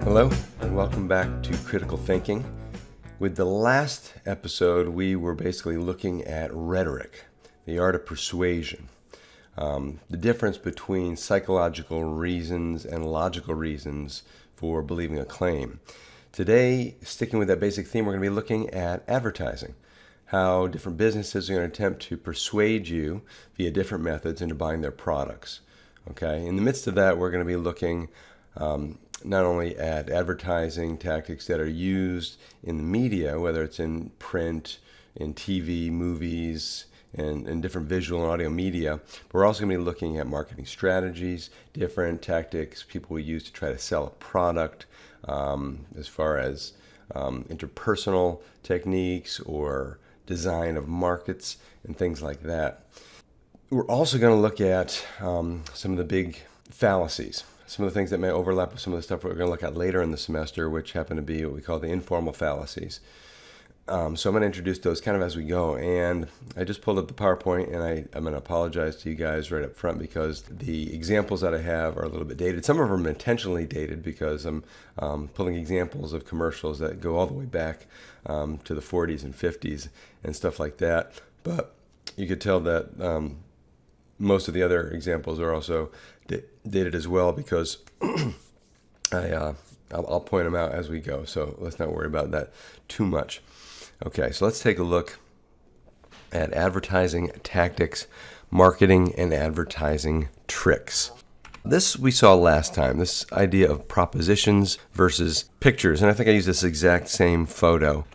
Hello, and welcome back to Critical Thinking. With the last episode, we were basically looking at rhetoric, the art of persuasion, the difference between psychological reasons and logical reasons for believing a claim. Today, sticking with that basic theme, we're going to be looking at advertising, how different businesses are going to attempt to persuade you via different methods into buying their products. Okay. In the midst of that, we're going to be looking not only at advertising tactics that are used in the media, whether it's in print, in TV, movies, and different visual and audio media, but we're also going to be looking at marketing strategies, different tactics people will use to try to sell a product, as far as interpersonal techniques or design of markets and things like that. We're also going to look at some of the big fallacies, some of the things that may overlap with some of the stuff we're going to look at later in the semester, which happen to be what we call the informal fallacies. So I'm going to introduce those kind of as we go. And I just pulled up the PowerPoint, and I'm going to apologize to you guys right up front because the examples that I have are a little bit dated. Some of them are intentionally dated because I'm pulling examples of commercials that go all the way back to the 40s and 50s and stuff like that. But you could tell that most of the other examples are also dated as well because I'll point them out as we go. So let's not worry about that too much. Okay, so let's take a look at advertising tactics, marketing, and advertising tricks. This we saw last time, this idea of propositions versus pictures. And I think I used this exact same photo.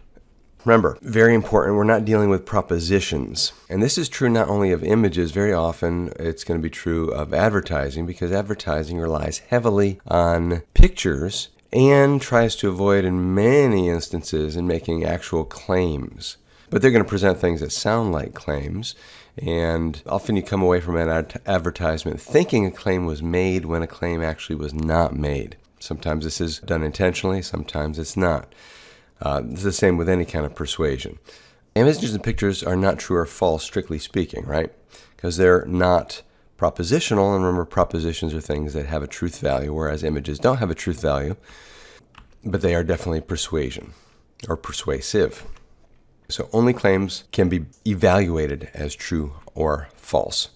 Remember, very important, we're not dealing with propositions. And this is true not only of images, very often it's going to be true of advertising because advertising relies heavily on pictures and tries to avoid in many instances in making actual claims. But they're going to present things that sound like claims, and often you come away from an advertisement thinking a claim was made when a claim actually was not made. Sometimes this is done intentionally, sometimes it's not. This is the same with any kind of persuasion. Images and pictures are not true or false, strictly speaking, right? Because they're not propositional, and remember, propositions are things that have a truth value, whereas images don't have a truth value, but they are definitely persuasion or persuasive. So only claims can be evaluated as true or false.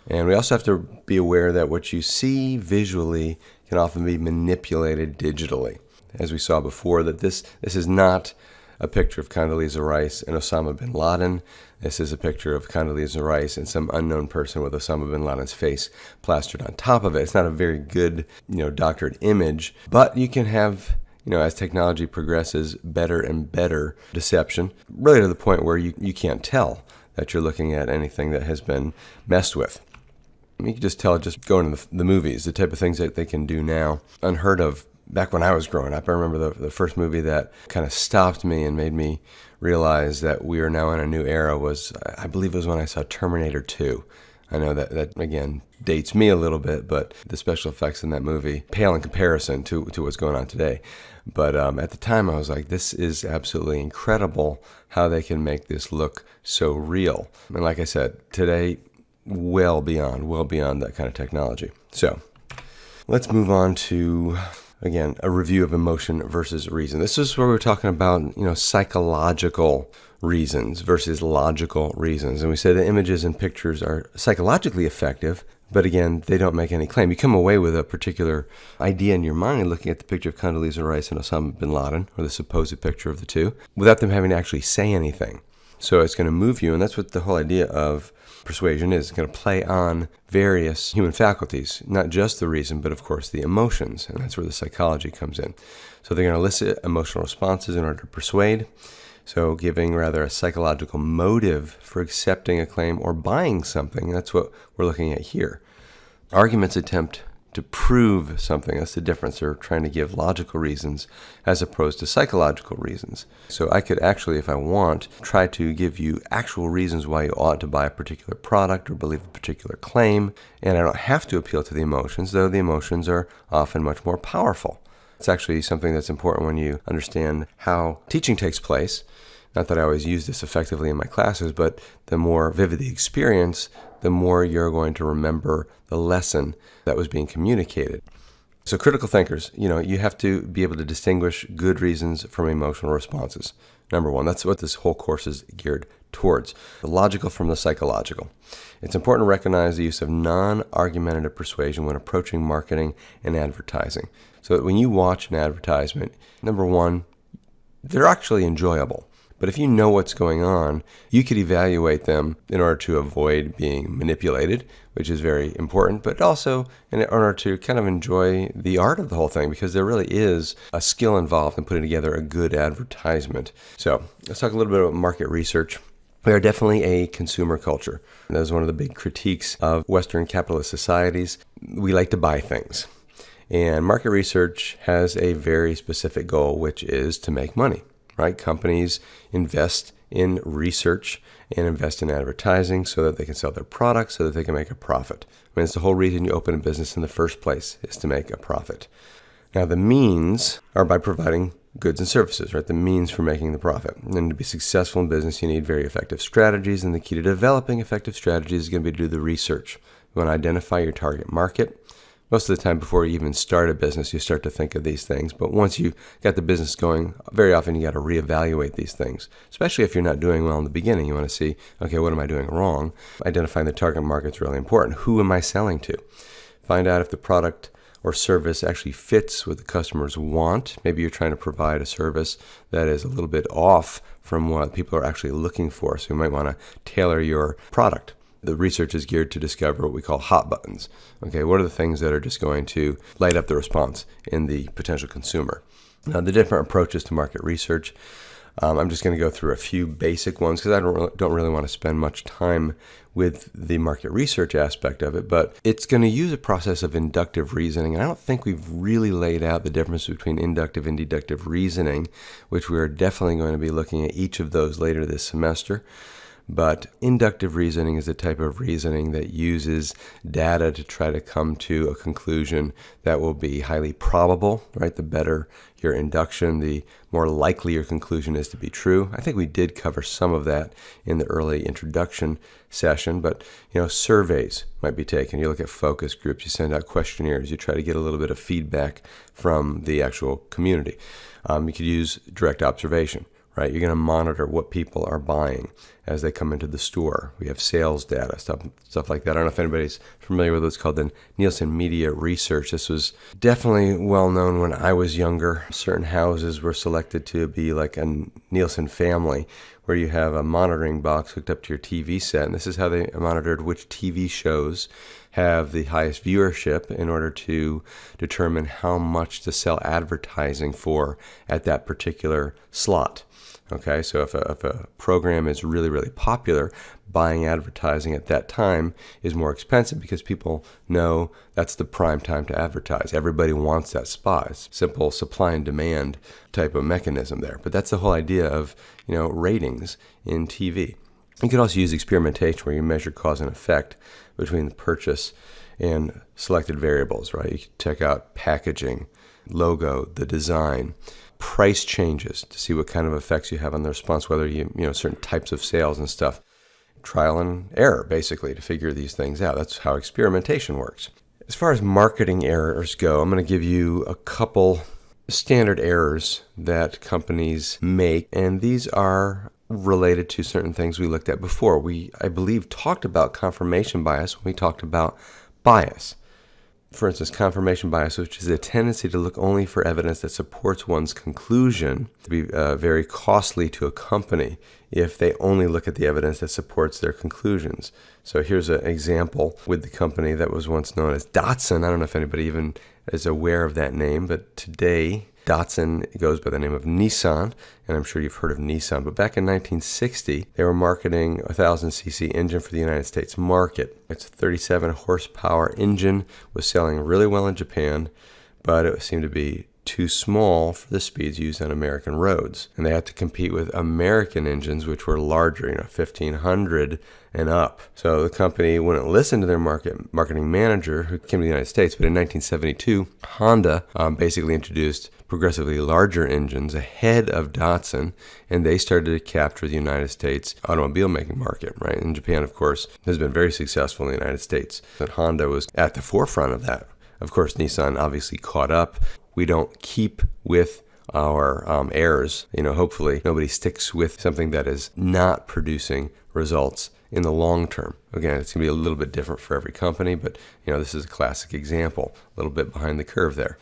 And we also have to be aware that what you see visually can often be manipulated digitally. As we saw before, that this is not a picture of Condoleezza Rice and Osama bin Laden. This is a picture of Condoleezza Rice and some unknown person with Osama bin Laden's face plastered on top of it. It's not a very good, doctored image, but you can have, as technology progresses, better and better deception, really to the point where you can't tell that you're looking at anything that has been messed with. You can just tell just going to the movies, the type of things that they can do now, unheard of back when I was growing up. I remember the first movie that kind of stopped me and made me realize that we are now in a new era was, I believe it was when I saw Terminator 2. I know that again, dates me a little bit, but the special effects in that movie pale in comparison to what's going on today. But at the time, I was like, this is absolutely incredible how they can make this look so real. And like I said, today, well beyond that kind of technology. So let's move on to, again, a review of emotion versus reason. This is where we're talking about, psychological reasons versus logical reasons. And we said that images and pictures are psychologically effective, but again, they don't make any claim. You come away with a particular idea in your mind looking at the picture of Condoleezza Rice and Osama bin Laden, or the supposed picture of the two, without them having to actually say anything. So it's going to move you, and that's what the whole idea of persuasion is. It's going to play on various human faculties, not just the reason, but of course the emotions, and that's where the psychology comes in. So they're going to elicit emotional responses in order to persuade, so giving rather a psychological motive for accepting a claim or buying something. That's what we're looking at here. Arguments attempt to prove something. That's the difference. They're trying to give logical reasons as opposed to psychological reasons. So I could actually, if I want, try to give you actual reasons why you ought to buy a particular product or believe a particular claim, and I don't have to appeal to the emotions, though the emotions are often much more powerful. It's actually something that's important when you understand how teaching takes place. Not that I always use this effectively in my classes, but the more vivid the experience, the more you're going to remember the lesson that was being communicated. So critical thinkers, you have to be able to distinguish good reasons from emotional responses. Number one, that's what this whole course is geared towards, the logical from the psychological. It's important to recognize the use of non-argumentative persuasion when approaching marketing and advertising. So that when you watch an advertisement, number one, they're actually enjoyable. But if you know what's going on, you could evaluate them in order to avoid being manipulated, which is very important, but also in order to kind of enjoy the art of the whole thing, because there really is a skill involved in putting together a good advertisement. So let's talk a little bit about market research. We are definitely a consumer culture. That is one of the big critiques of Western capitalist societies. We like to buy things. And market research has a very specific goal, which is to make money. Right? Companies invest in research and invest in advertising so that they can sell their products, so that they can make a profit. I mean, it's the whole reason you open a business in the first place, is to make a profit. Now, the means are by providing goods and services, right? The means for making the profit. And to be successful in business, you need very effective strategies. And the key to developing effective strategies is going to be to do the research. You want to identify your target market. Most of the time before you even start a business, you start to think of these things. But once you got the business going, very often you got to reevaluate these things, especially if you're not doing well in the beginning. You want to see, okay, what am I doing wrong? Identifying the target market is really important. Who am I selling to? Find out if the product or service actually fits what the customers want. Maybe you're trying to provide a service that is a little bit off from what people are actually looking for. So you might want to tailor your product. The research is geared to discover what we call hot buttons. Okay, what are the things that are just going to light up the response in the potential consumer? Now, the different approaches to market research, I'm just going to go through a few basic ones because I don't really want to spend much time with the market research aspect of it, but it's going to use a process of inductive reasoning. And I don't think we've really laid out the difference between inductive and deductive reasoning, which we are definitely going to be looking at each of those later this semester. But inductive reasoning is the type of reasoning that uses data to try to come to a conclusion that will be highly probable, right? The better your induction, the more likely your conclusion is to be true. I think we did cover some of that in the early introduction session, but surveys might be taken. You look at focus groups, you send out questionnaires, you try to get a little bit of feedback from the actual community. You could use direct observation. Right, you're going to monitor what people are buying as they come into the store. We have sales data, stuff like that. I don't know if anybody's familiar with what's called the Nielsen Media Research. This was definitely well known when I was younger. Certain houses were selected to be like a Nielsen family, where you have a monitoring box hooked up to your TV set. And this is how they monitored which TV shows have the highest viewership in order to determine how much to sell advertising for at that particular slot. Okay, so if a program is really, really popular, buying advertising at that time is more expensive because people know that's the prime time to advertise. Everybody wants that spot. It's simple supply and demand type of mechanism there. But that's the whole idea of, ratings in TV. You can also use experimentation where you measure cause and effect between the purchase and selected variables, right? You can check out packaging, logo, the design, price changes to see what kind of effects you have on the response, whether certain types of sales and stuff. Trial and error, basically, to figure these things out. That's how experimentation works. As far as marketing errors go, I'm going to give you a couple standard errors that companies make, and these are related to certain things we looked at before. We, I believe, talked about confirmation bias when we talked about bias. For instance, confirmation bias, which is a tendency to look only for evidence that supports one's conclusion, to be very costly to a company if they only look at the evidence that supports their conclusions. So here's an example with the company that was once known as Datsun. I don't know if anybody even is aware of that name, but today Datsun goes by the name of Nissan, and I'm sure you've heard of Nissan. But back in 1960, they were marketing a 1,000cc engine for the United States market. It's a 37 horsepower engine, was selling really well in Japan, but it seemed to be too small for the speeds used on American roads. And they had to compete with American engines, which were larger, 1,500 and up. So the company wouldn't listen to their marketing manager, who came to the United States. But in 1972, Honda basically introduced progressively larger engines ahead of Datsun, and they started to capture the United States automobile making market, right? And Japan, of course, has been very successful in the United States. And Honda was at the forefront of that. Of course, Nissan obviously caught up. We don't keep with our errors. Hopefully nobody sticks with something that is not producing results in the long term. Again, it's going to be a little bit different for every company, but this is a classic example, a little bit behind the curve there.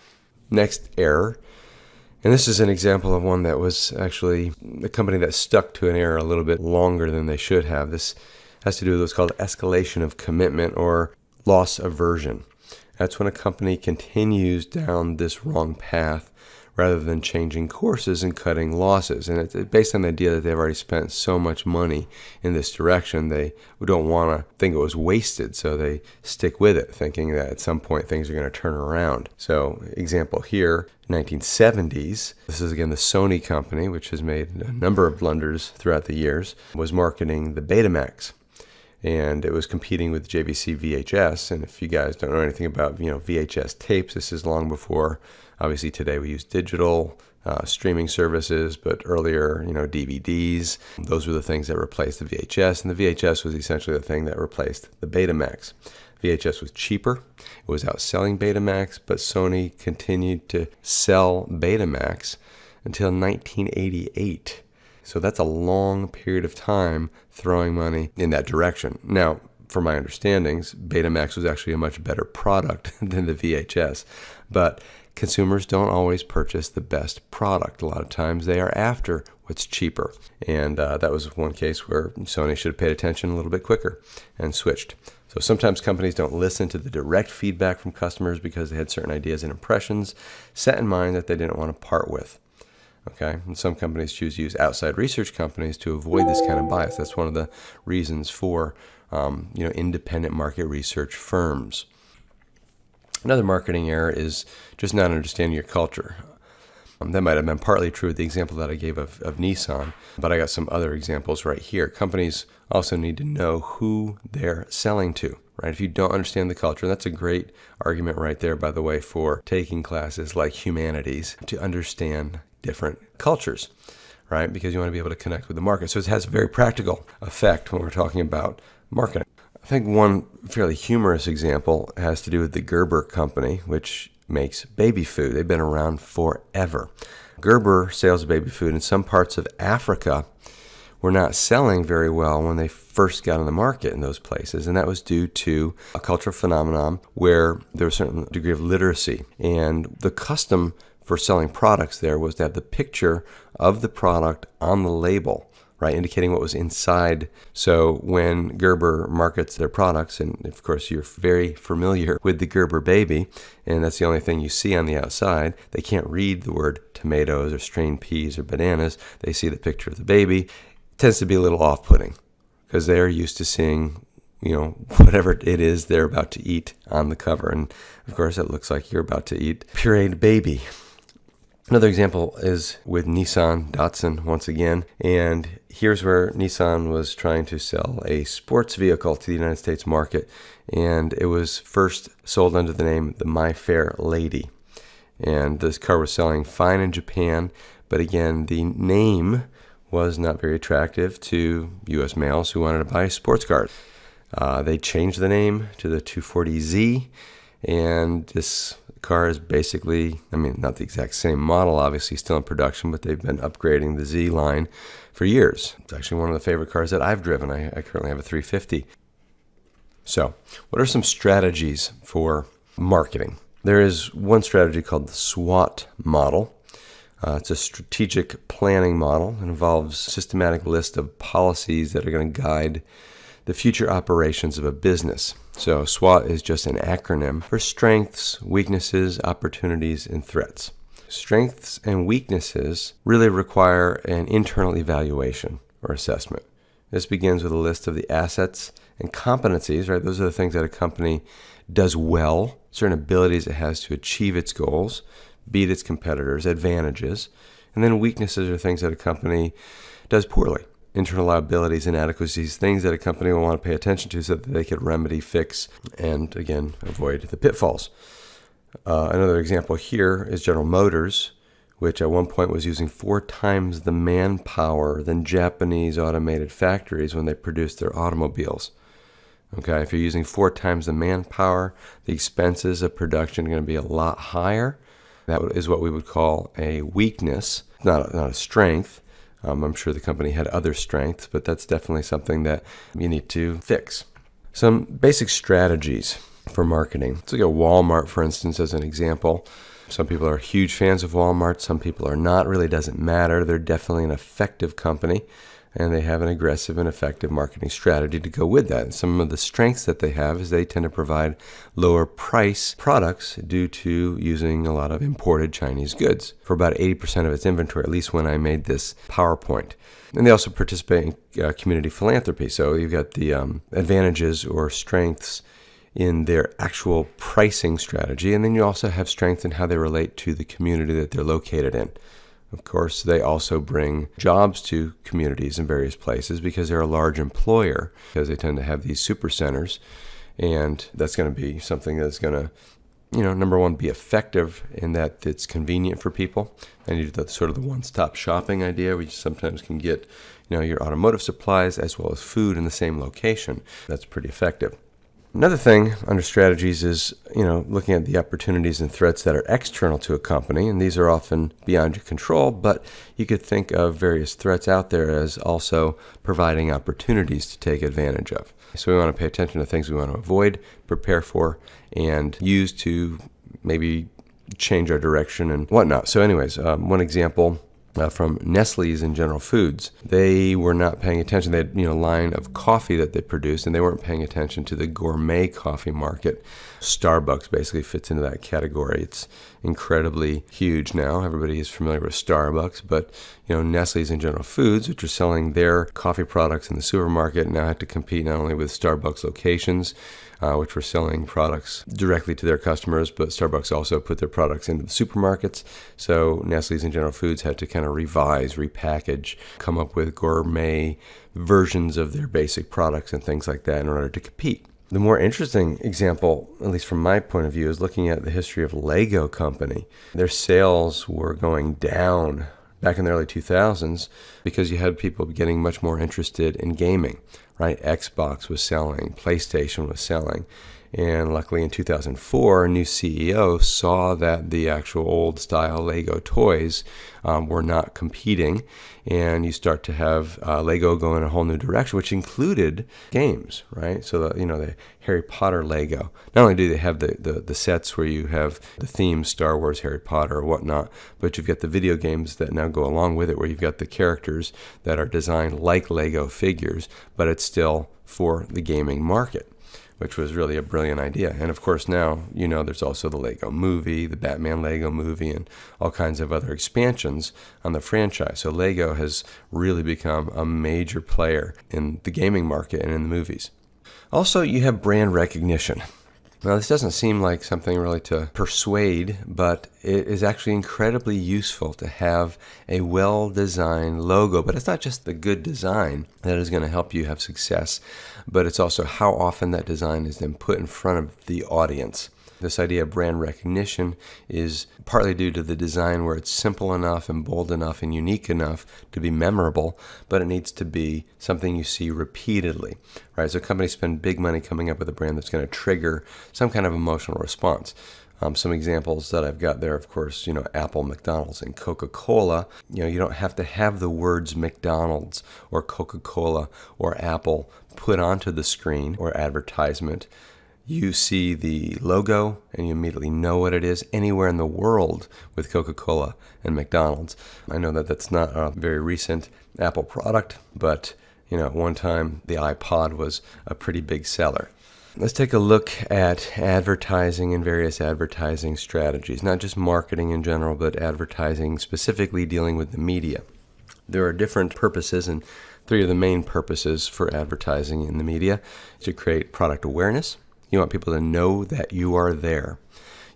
Next error, and this is an example of one that was actually a company that stuck to an error a little bit longer than they should have. This has to do with what's called escalation of commitment or loss aversion. That's when a company continues down this wrong path rather than changing courses and cutting losses. And it's based on the idea that they've already spent so much money in this direction, they don't want to think it was wasted, so they stick with it, thinking that at some point things are going to turn around. So, example here, 1970s, this is again the Sony company, which has made a number of blunders throughout the years, was marketing the Betamax. And it was competing with JVC VHS. And if you guys don't know anything about VHS tapes, this is long before. Obviously, today we use digital streaming services, but earlier, DVDs. Those were the things that replaced the VHS, and the VHS was essentially the thing that replaced the Betamax. VHS was cheaper. It was outselling Betamax, but Sony continued to sell Betamax until 1988. So that's a long period of time throwing money in that direction. Now, from my understandings, Betamax was actually a much better product than the VHS, but consumers don't always purchase the best product. A lot of times they are after what's cheaper. And that was one case where Sony should have paid attention a little bit quicker and switched. So sometimes companies don't listen to the direct feedback from customers because they had certain ideas and impressions set in mind that they didn't want to part with. Okay, and some companies choose to use outside research companies to avoid this kind of bias. That's one of the reasons for independent market research firms. Another marketing error is just not understanding your culture. That might have been partly true with the example that I gave of Nissan, but I got some other examples right here. Companies also need to know who they're selling to, right? If you don't understand the culture, that's a great argument right there, by the way, for taking classes like humanities to understand different cultures, right? Because you want to be able to connect with the market. So it has a very practical effect when we're talking about marketing. I think one fairly humorous example has to do with the Gerber company, which makes baby food. They've been around forever. Gerber sales of baby food in some parts of Africa were not selling very well when they first got on the market in those places, and that was due to a cultural phenomenon where there was a certain degree of literacy. And the custom for selling products there was to have the picture of the product on the label, right, indicating what was inside. So when Gerber markets their products, and of course you're very familiar with the Gerber baby, and that's the only thing you see on the outside, they can't read the word tomatoes or strained peas or bananas. They see the picture of the baby. It tends to be a little off-putting because they're used to seeing whatever it is they're about to eat on the cover. And of course it looks like you're about to eat pureed baby. Another example is with Nissan Datsun once again, and here's where Nissan was trying to sell a sports vehicle to the United States market, and it was first sold under the name the My Fair Lady. And this car was selling fine in Japan, but again, the name was not very attractive to U.S. males who wanted to buy sports cars. They changed the name to the 240Z, and this car is basically, not the exact same model, obviously still in production, but they've been upgrading the Z line for years. It's actually one of the favorite cars that I've driven. I currently have a 350. So, what are some strategies for marketing? There is one strategy called the SWOT model. It's a strategic planning model. It involves a systematic list of policies that are going to guide the future operations of a business. So SWOT is just an acronym for strengths, weaknesses, opportunities, and threats. Strengths and weaknesses really require an internal evaluation or assessment. This begins with a list of the assets and competencies, right? Those are the things that a company does well, certain abilities it has to achieve its goals, beat its competitors, advantages. And then weaknesses are things that a company does poorly. Internal liabilities, inadequacies, things that a company will want to pay attention to so that they could remedy, fix, and again, avoid the pitfalls. Another example here is General Motors, which at one point was using 4 times the manpower than Japanese automated factories when they produced their automobiles. Okay, if you're using 4 times the manpower, the expenses of production are going to be a lot higher. That is what we would call a weakness, not a strength. I'm sure the company had other strengths, but that's definitely something that you need to fix. Some basic strategies for marketing. Let's look at Walmart, for instance, as an example. Some people are huge fans of Walmart. Some people are not. Really doesn't matter. They're definitely an effective company, and they have an aggressive and effective marketing strategy to go with that. And some of the strengths that they have is they tend to provide lower price products due to using a lot of imported Chinese goods for about 80% of its inventory, at least when I made this PowerPoint. And they also participate in community philanthropy. So you've got the advantages or strengths in their actual pricing strategy, and then you also have strength in how they relate to the community that they're located in. Of course, they also bring jobs to communities in various places because they're a large employer, because they tend to have these super centers, and that's going to be something that's going to, number one, be effective in that it's convenient for people, and you do the sort of the one-stop shopping idea, where you sometimes can get, your automotive supplies as well as food in the same location. That's pretty effective. Another thing under strategies is, looking at the opportunities and threats that are external to a company, and these are often beyond your control, but you could think of various threats out there as also providing opportunities to take advantage of. So we want to pay attention to things we want to avoid, prepare for, and use to maybe change our direction and whatnot. So anyways, one example from Nestle's and General Foods. They were not paying attention. They had a line of coffee that they produced, and they weren't paying attention to the gourmet coffee market. Starbucks basically fits into that category. It's incredibly huge now. Everybody is familiar with Starbucks, but Nestle's and General Foods, which are selling their coffee products in the supermarket, now have to compete not only with Starbucks locations, which were selling products directly to their customers, but Starbucks also put their products into the supermarkets. So Nestle's and General Foods had to kind of revise, repackage, come up with gourmet versions of their basic products and things like that in order to compete. The more interesting example, at least from my point of view, is looking at the history of Lego Company. Their sales were going down back in the early 2000s because you had people getting much more interested in gaming, right? Xbox was selling, PlayStation was selling, and luckily in 2004, a new CEO saw that the actual old style Lego toys were not competing, and you start to have Lego go in a whole new direction, which included games, right? So the Harry Potter Lego. Not only do they have the sets where you have the themes, Star Wars, Harry Potter, or whatnot, but you've got the video games that now go along with it, where you've got the characters that are designed like Lego figures, but it's still for the gaming market, which was really a brilliant idea. And of course now, there's also the Lego movie, the Batman Lego movie, and all kinds of other expansions on the franchise. So Lego has really become a major player in the gaming market and in the movies. Also, you have brand recognition. Now, this doesn't seem like something really to persuade, but it is actually incredibly useful to have a well-designed logo. But it's not just the good design that is going to help you have success, but it's also how often that design is then put in front of the audience. This idea of brand recognition is partly due to the design, where it's simple enough and bold enough and unique enough to be memorable, but it needs to be something you see repeatedly, right? So companies spend big money coming up with a brand that's going to trigger some kind of emotional response. Some examples that I've got there, of course, Apple, McDonald's, and Coca-Cola. You don't have to have the words McDonald's or Coca-Cola or Apple put onto the screen or advertisement. You see the logo and you immediately know what it is anywhere in the world with Coca-Cola and McDonald's. I know that that's not a very recent Apple product, but at one time the iPod was a pretty big seller. Let's take a look at advertising and various advertising strategies, not just marketing in general, but advertising specifically dealing with the media. There are different purposes, and 3 of the main purposes for advertising in the media is to create product awareness. You want people to know that you are there.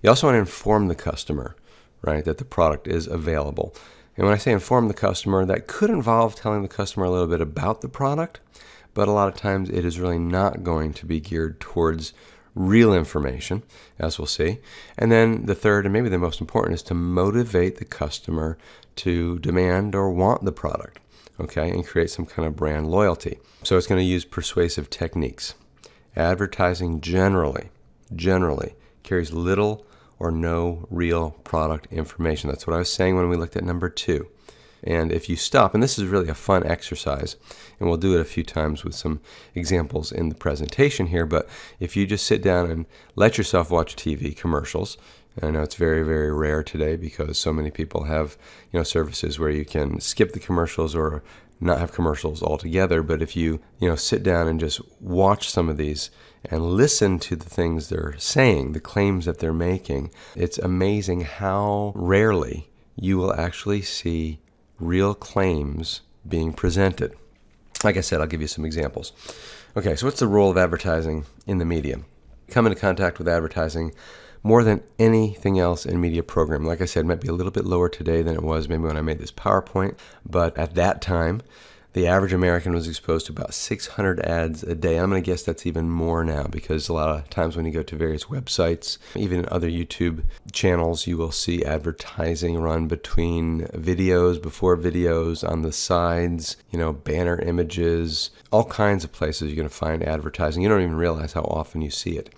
You also want to inform the customer, right, that the product is available. And when I say inform the customer, that could involve telling the customer a little bit about the product, but a lot of times it is really not going to be geared towards real information, as we'll see. And then the third, and maybe the most important, is to motivate the customer to demand or want the product, okay, and create some kind of brand loyalty. So it's going to use persuasive techniques. advertising generally carries little or no real product information. That's what I was saying when we looked at number 2. And if you stop, and this is really a fun exercise, and we'll do it a few times with some examples in the presentation here, but if you just sit down and let yourself watch TV commercials, and I know it's very, very rare today because so many people have, services where you can skip the commercials or not have commercials altogether, but if you, sit down and just watch some of these and listen to the things they're saying, the claims that they're making, it's amazing how rarely you will actually see real claims being presented. Like I said, I'll give you some examples. Okay, so what's the role of advertising in the media? Come into contact with advertising more than anything else in media program. Like I said, it might be a little bit lower today than it was maybe when I made this PowerPoint, but at that time, the average American was exposed to about 600 ads a day. I'm going to guess that's even more now because a lot of times when you go to various websites, even in other YouTube channels, you will see advertising run between videos, before videos, on the sides, banner images, all kinds of places you're going to find advertising. You don't even realize how often you see it.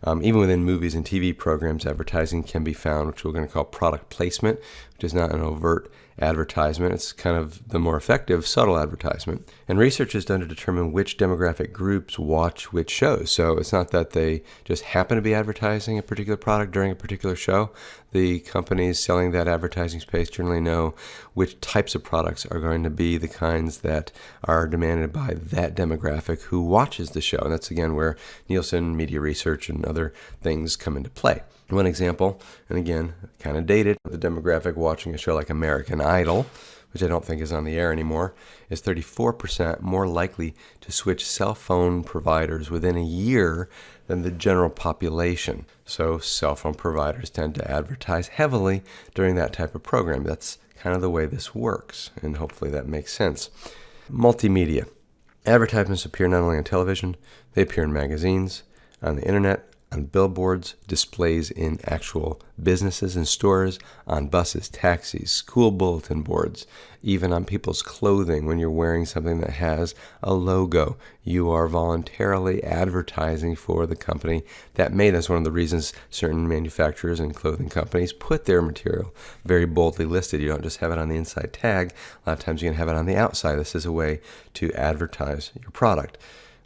Even within movies and TV programs, advertising can be found, which we're going to call product placement, which is not an overt advertisement. It's kind of the more effective, subtle advertisement. And research is done to determine which demographic groups watch which shows. So it's not that they just happen to be advertising a particular product during a particular show. The companies selling that advertising space generally know which types of products are going to be the kinds that are demanded by that demographic who watches the show. And that's, again, where Nielsen, media research, and other things come into play. One example, and again, kind of dated, the demographic watching a show like American Idol, which I don't think is on the air anymore, is 34% more likely to switch cell phone providers within a year than the general population. So cell phone providers tend to advertise heavily during that type of program. That's kind of the way this works, and hopefully that makes sense. Multimedia. Advertisements appear not only on television, they appear in magazines, on the internet, on billboards, displays in actual businesses and stores, on buses, taxis, school bulletin boards, even on people's clothing when you're wearing something that has a logo. You are voluntarily advertising for the company that made. That's one of the reasons certain manufacturers and clothing companies put their material very boldly listed. You don't just have it on the inside tag. A lot of times you can have it on the outside. This is a way to advertise your product.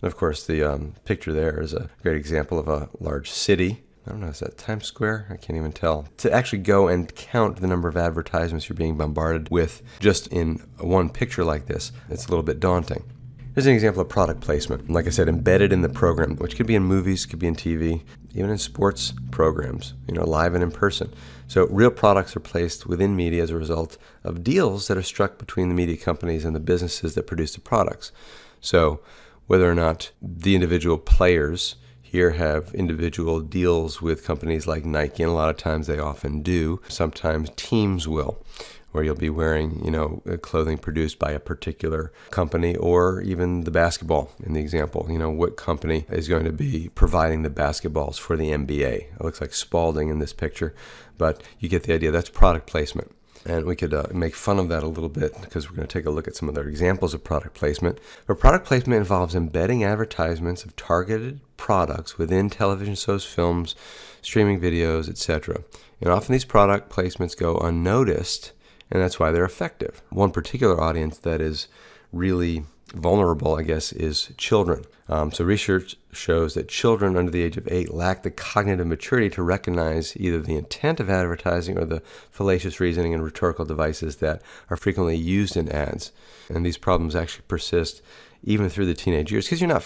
And of course, the picture there is a great example of a large city. I don't know, is that Times Square? I can't even tell. To actually go and count the number of advertisements you're being bombarded with just in one picture like this, it's a little bit daunting. Here's an example of product placement. Like I said, embedded in the program, which could be in movies, could be in TV, even in sports programs, live and in person. So real products are placed within media as a result of deals that are struck between the media companies and the businesses that produce the products. So whether or not the individual players here have individual deals with companies like Nike, and a lot of times they often do. Sometimes teams will, where you'll be wearing, clothing produced by a particular company, or even the basketball in the example. What company is going to be providing the basketballs for the NBA? It looks like Spalding in this picture, but you get the idea. That's product placement. And we could make fun of that a little bit because we're going to take a look at some other examples of product placement. But product placement involves embedding advertisements of targeted products within television shows, films, streaming videos, etc. And often these product placements go unnoticed, and that's why they're effective. One particular audience that is really vulnerable, I guess, is children. So research shows that children under the age of 8 lack the cognitive maturity to recognize either the intent of advertising or the fallacious reasoning and rhetorical devices that are frequently used in ads. And these problems actually persist even through the teenage years because you're not,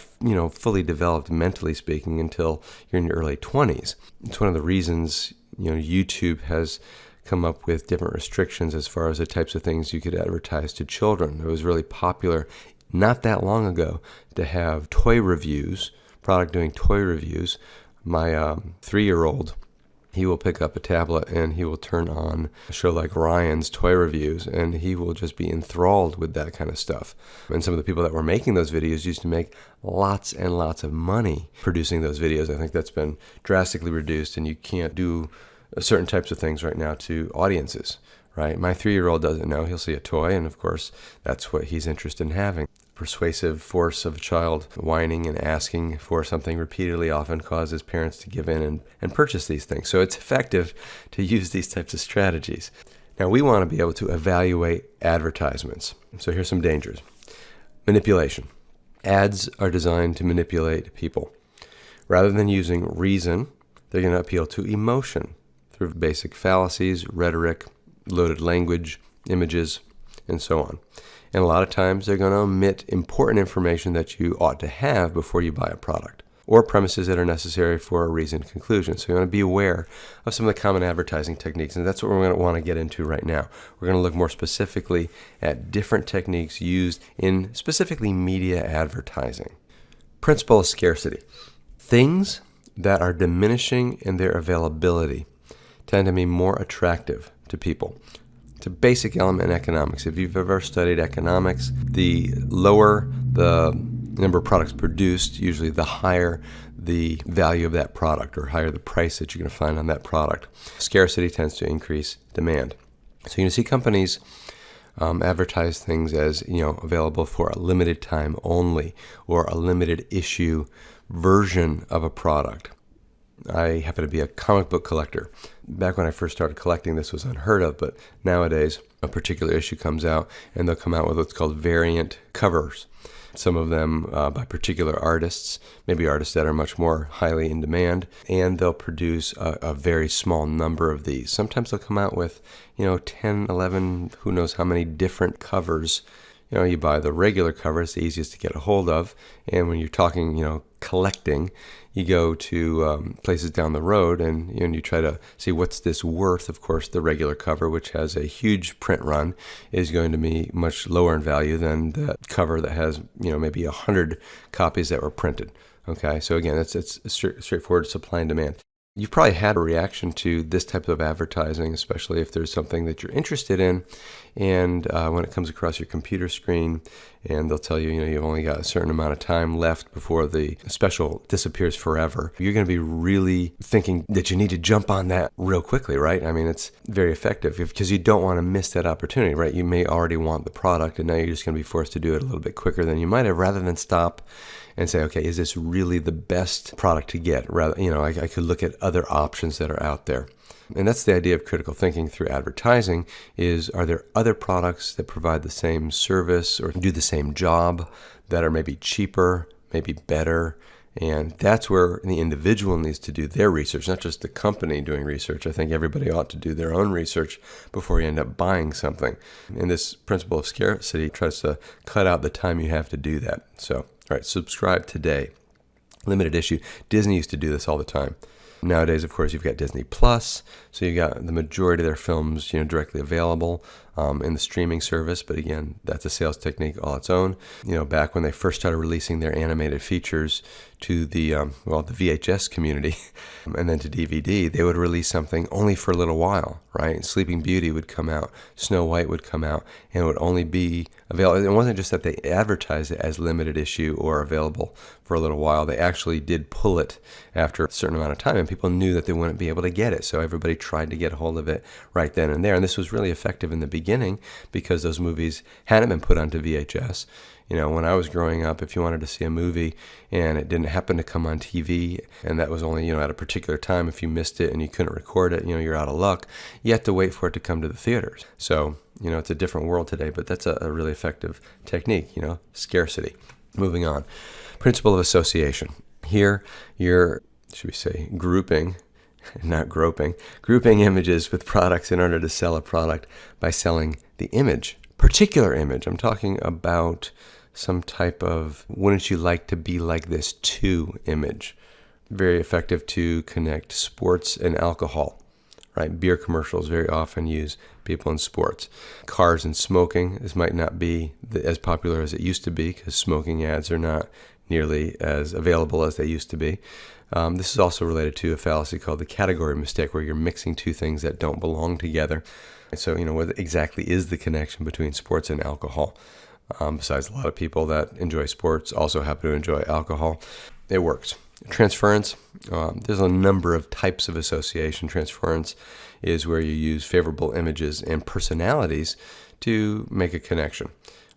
fully developed mentally speaking until you're in your early 20s. It's one of the reasons, YouTube has come up with different restrictions as far as the types of things you could advertise to children. It was really popular not that long ago to have toy reviews, product doing toy reviews. My 3-year-old, he will pick up a tablet and he will turn on a show like Ryan's Toy Reviews, and he will just be enthralled with that kind of stuff. And some of the people that were making those videos used to make lots and lots of money producing those videos. I think that's been drastically reduced, and you can't do certain types of things right now to audiences. Right? My 3-year-old doesn't know. He'll see a toy, and of course, that's what he's interested in having. persuasive force of a child whining and asking for something repeatedly often causes parents to give in and purchase these things. So it's effective to use these types of strategies. Now, we want to be able to evaluate advertisements. So here's some dangers. Manipulation. Ads are designed to manipulate people. Rather than using reason, they're going to appeal to emotion through basic fallacies, rhetoric, loaded language, images, and so on. And a lot of times they're going to omit important information that you ought to have before you buy a product, or premises that are necessary for a reasoned conclusion. So you want to be aware of some of the common advertising techniques, and that's what we're going to want to get into right now. We're going to look more specifically at different techniques used in specifically media advertising. Principle of scarcity. Things that are diminishing in their availability tend to be more attractive to people. It's a basic element in economics. If you've ever studied economics, the lower the number of products produced, usually the higher the value of that product or higher the price that you're going to find on that product. Scarcity tends to increase demand. So you're going to see companies advertise things as, available for a limited time only or a limited issue version of a product. I happen to be a comic book collector. Back when I first started collecting, this was unheard of, but nowadays a particular issue comes out and they'll come out with what's called variant covers. Some of them by particular artists, maybe artists that are much more highly in demand, and they'll produce a very small number of these. Sometimes they'll come out with, 10, 11, who knows how many different covers. You buy the regular cover, it's the easiest to get a hold of. And when you're talking, collecting, you go to places down the road and you try to see what's this worth. Of course, the regular cover, which has a huge print run, is going to be much lower in value than the cover that has, maybe 100 copies that were printed. Okay, so again, it's straightforward supply and demand. You've probably had a reaction to this type of advertising, especially if there's something that you're interested in, and when it comes across your computer screen, and they'll tell you, you've only got a certain amount of time left before the special disappears forever. You're going to be really thinking that you need to jump on that real quickly, right? I mean, it's very effective because you don't want to miss that opportunity, right? You may already want the product, and now you're just going to be forced to do it a little bit quicker than you might have, rather than stop and say, okay, is this really the best product to get? Rather, I could look at other options that are out there. And that's the idea of critical thinking through advertising is, are there other products that provide the same service or do the same job that are maybe cheaper, maybe better? And that's where the individual needs to do their research, not just the company doing research. I think everybody ought to do their own research before you end up buying something. And this principle of scarcity tries to cut out the time you have to do that. So, all right, subscribe today. Limited issue. Disney used to do this all the time. Nowadays, of course, you've got Disney Plus, so you've got the majority of their films, directly available in the streaming service. But again, that's a sales technique all its own. Back when they first started releasing their animated features to the VHS community and then to DVD, they would release something only for a little while, right? Sleeping Beauty would come out, Snow White would come out, and it would only be available. It wasn't just that they advertised it as limited issue or available for a little while. They actually did pull it after a certain amount of time, and people knew that they wouldn't be able to get it. So everybody tried to get a hold of it right then and there. And this was really effective in the beginning because those movies hadn't been put onto VHS. When I was growing up, if you wanted to see a movie and it didn't happen to come on TV, and that was only, at a particular time, if you missed it and you couldn't record it, you're out of luck. You have to wait for it to come to the theaters. So, it's a different world today, but that's a really effective technique, scarcity. Moving on. Principle of association. Here, you're, should we say, grouping images with products in order to sell a product by selling the image. Particular image. I'm talking about some type of wouldn't you like to be like this too image. Very effective to connect sports and alcohol, right? Beer commercials very often use people in sports. Cars and smoking, this might not be as popular as it used to be because smoking ads are not nearly as available as they used to be. This is also related to a fallacy called the category mistake, where you're mixing two things that don't belong together. So, what exactly is the connection between sports and alcohol? Besides, a lot of people that enjoy sports also happen to enjoy alcohol. It works. Transference, there's a number of types of association. Transference is where you use favorable images and personalities to make a connection.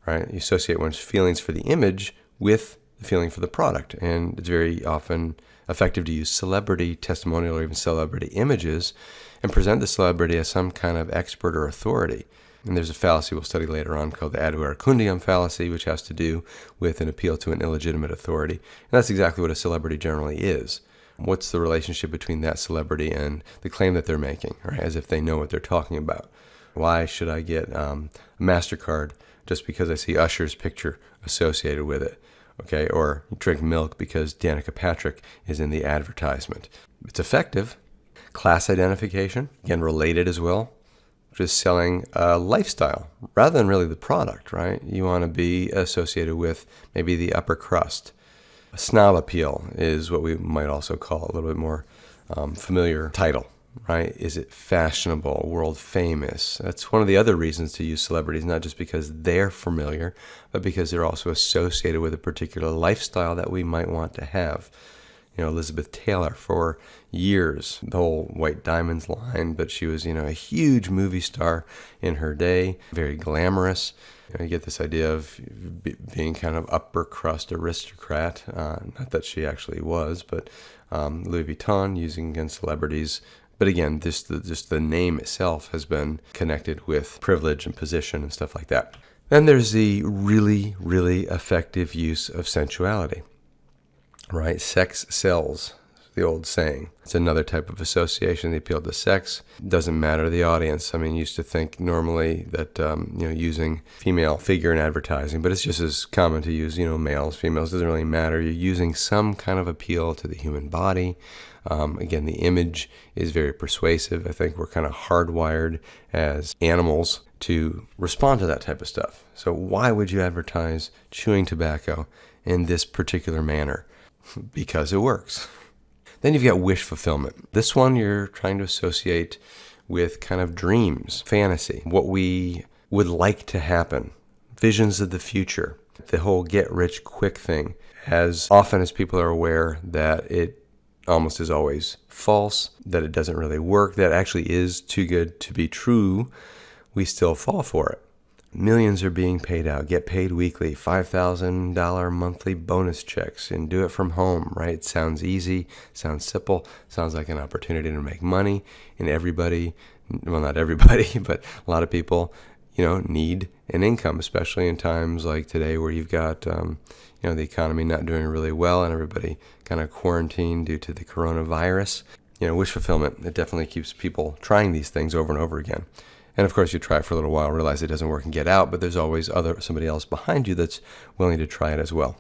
right? You associate one's feelings for the image with the feeling for the product. And it's very often effective to use celebrity testimonial or even celebrity images and present the celebrity as some kind of expert or authority. And there's a fallacy we'll study later on called the ad verecundiam fallacy, which has to do with an appeal to an illegitimate authority. And that's exactly what a celebrity generally is. What's the relationship between that celebrity and the claim that they're making, right? As if they know what they're talking about. Why should I get a MasterCard just because I see Usher's picture associated with it? Okay, or drink milk because Danica Patrick is in the advertisement. It's effective. Class identification, again, related as well. Just selling a lifestyle rather than really the product, right? You want to be associated with maybe the upper crust. A snob appeal is what we might also call a little bit more familiar title, right? Is it fashionable, world famous? That's one of the other reasons to use celebrities, not just because they're familiar, but because they're also associated with a particular lifestyle that we might want to have. You know, Elizabeth Taylor for years, the whole White Diamonds line, but she was, a huge movie star in her day, very glamorous. You get this idea of being kind of upper crust aristocrat, not that she actually was, but Louis Vuitton using against celebrities. But again, just the name itself has been connected with privilege and position and stuff like that. Then there's the really, really effective use of sensuality. Right? Sex sells, the old saying. It's another type of association. The appeal to sex doesn't matter to the audience. I mean, used to think normally that, using female figure in advertising, but it's just as common to use, males, females, doesn't really matter. You're using some kind of appeal to the human body. Again, the image is very persuasive. I think we're kind of hardwired as animals to respond to that type of stuff. So why would you advertise chewing tobacco in this particular manner? Because it works. Then you've got wish fulfillment. This one you're trying to associate with kind of dreams, fantasy, what we would like to happen, visions of the future, the whole get rich quick thing. As often as people are aware that it almost is always false, that it doesn't really work, that actually is too good to be true, we still fall for it. Millions are being paid out. Get paid weekly, $5,000 monthly bonus checks, and do it from home, right? Sounds easy, sounds simple, sounds like an opportunity to make money. And everybody, well, not everybody, but a lot of people, need an income, especially in times like today where you've got, the economy not doing really well and everybody kind of quarantined due to the coronavirus. Wish fulfillment, it definitely keeps people trying these things over and over again. And of course, you try it for a little while, realize it doesn't work and get out, but there's always somebody else behind you that's willing to try it as well.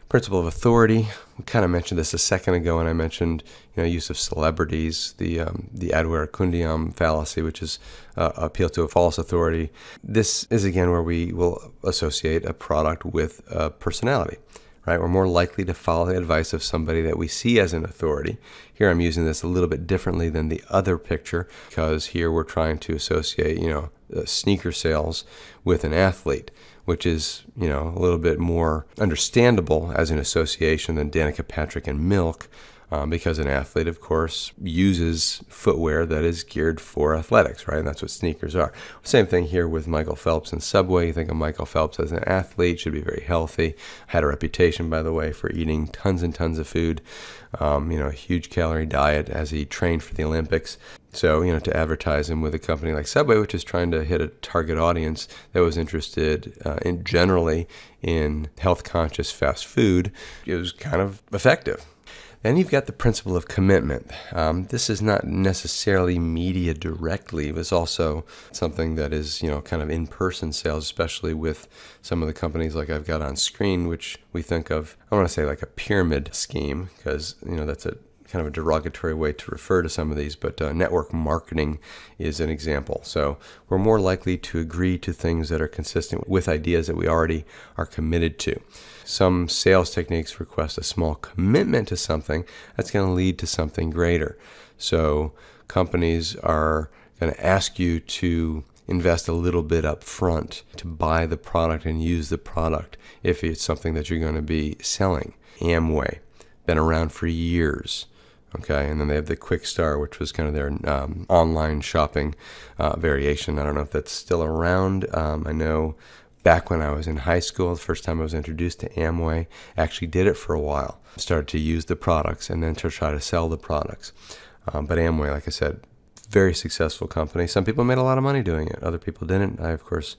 Principle of authority, we kind of mentioned this a second ago, and I mentioned use of celebrities, the ad verecundiam fallacy, which is appeal to a false authority. This is again where we will associate a product with a personality. Right? We're more likely to follow the advice of somebody that we see as an authority. Here I'm using this a little bit differently than the other picture because here we're trying to associate, sneaker sales with an athlete, which is, a little bit more understandable as an association than Danica Patrick and milk. Because an athlete, of course, uses footwear that is geared for athletics, right? And that's what sneakers are. Same thing here with Michael Phelps and Subway. You think of Michael Phelps as an athlete, should be very healthy. Had a reputation, by the way, for eating tons and tons of food, a huge calorie diet as he trained for the Olympics. So, to advertise him with a company like Subway, which is trying to hit a target audience that was interested generally in health-conscious fast food, it was kind of effective. Then you've got the principle of commitment. This is not necessarily media directly, but it's also something that is, kind of in-person sales, especially with some of the companies like I've got on screen, which we think of, I want to say like a pyramid scheme, because, that's a kind of a derogatory way to refer to some of these, but network marketing is an example. So we're more likely to agree to things that are consistent with ideas that we already are committed to. Some sales techniques request a small commitment to something that's going to lead to something greater. So companies are going to ask you to invest a little bit up front to buy the product and use the product if it's something that you're going to be selling. Amway, been around for years. Okay, and then they have the Quick Star, which was kind of their online shopping variation. I don't know if that's still around. I know Back when I was in high school, the first time I was introduced to Amway, actually did it for a while. Started to use the products and then to try to sell the products. But Amway, like I said, very successful company. Some people made a lot of money doing it. Other people didn't. I, of course,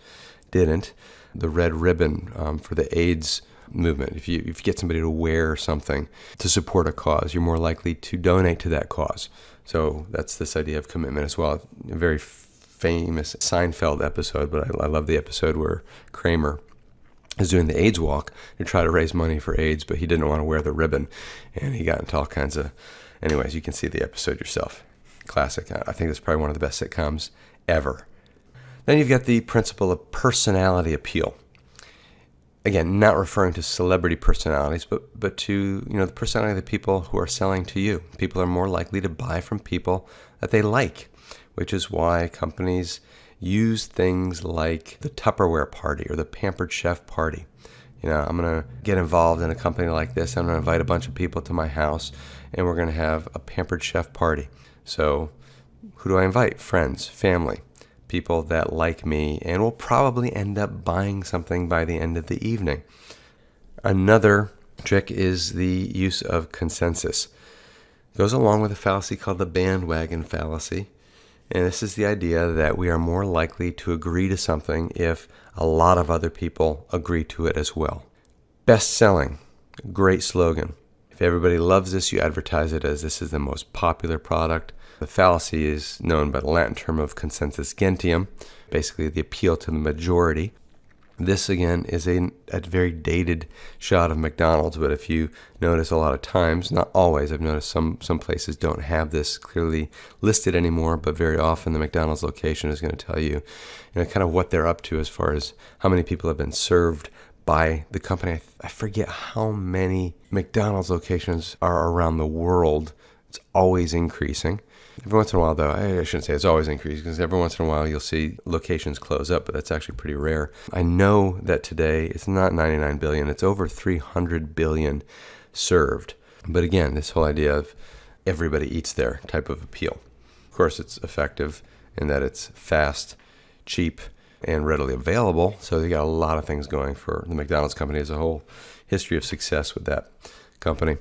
didn't. The red ribbon for the AIDS movement. If you get somebody to wear something to support a cause, you're more likely to donate to that cause. So that's this idea of commitment as well. A very famous Seinfeld episode, but I love the episode where Kramer is doing the AIDS walk to try to raise money for AIDS, but he didn't want to wear the ribbon, and he got into all kinds of... Anyways, you can see the episode yourself. Classic. I think it's probably one of the best sitcoms ever. Then you've got the principle of personality appeal. Again, not referring to celebrity personalities, but to the personality of the people who are selling to you. People are more likely to buy from people that they like, which is why companies use things like the Tupperware party or the Pampered Chef party. I'm going to get involved in a company like this. I'm going to invite a bunch of people to my house, and we're going to have a Pampered Chef party. So who do I invite? Friends, family, people that like me and will probably end up buying something by the end of the evening. Another trick is the use of consensus. It goes along with a fallacy called the bandwagon fallacy. And this is the idea that we are more likely to agree to something if a lot of other people agree to it as well. Best selling, great slogan. If everybody loves this, you advertise it as this is the most popular product. The fallacy is known by the Latin term of consensus gentium, basically the appeal to the majority. This, again, is a very dated shot of McDonald's, but if you notice a lot of times, not always, I've noticed some places don't have this clearly listed anymore, but very often the McDonald's location is going to tell you, kind of what they're up to as far as how many people have been served by the company. I forget how many McDonald's locations are around the world. It's always increasing. Every once in a while, though, I shouldn't say it's always increasing, because every once in a while you'll see locations close up, but that's actually pretty rare. I know that today it's not 99 billion, it's over 300 billion served. But again, this whole idea of everybody eats there type of appeal. Of course, it's effective in that it's fast, cheap, and readily available. So they got a lot of things going for the McDonald's company as a whole. History of success with that company.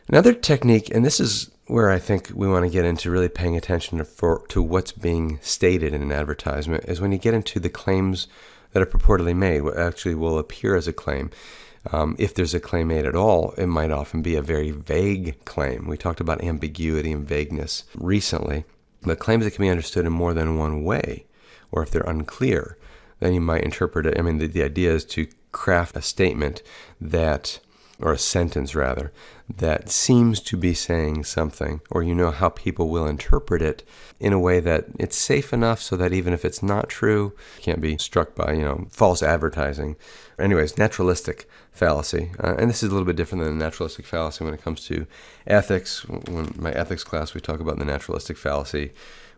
Another technique, and this is where I think we want to get into really paying attention to what's being stated in an advertisement, is when you get into the claims that are purportedly made, what actually will appear as a claim. If there's a claim made at all, it might often be a very vague claim. We talked about ambiguity and vagueness recently, but claims that can be understood in more than one way, or if they're unclear, then you might interpret it. The idea is to craft a statement that, or a sentence rather, that seems to be saying something, or how people will interpret it in a way that it's safe enough so that even if it's not true, it can't be struck by, false advertising. Anyways, naturalistic fallacy. And this is a little bit different than the naturalistic fallacy when it comes to ethics. When my ethics class, we talk about the naturalistic fallacy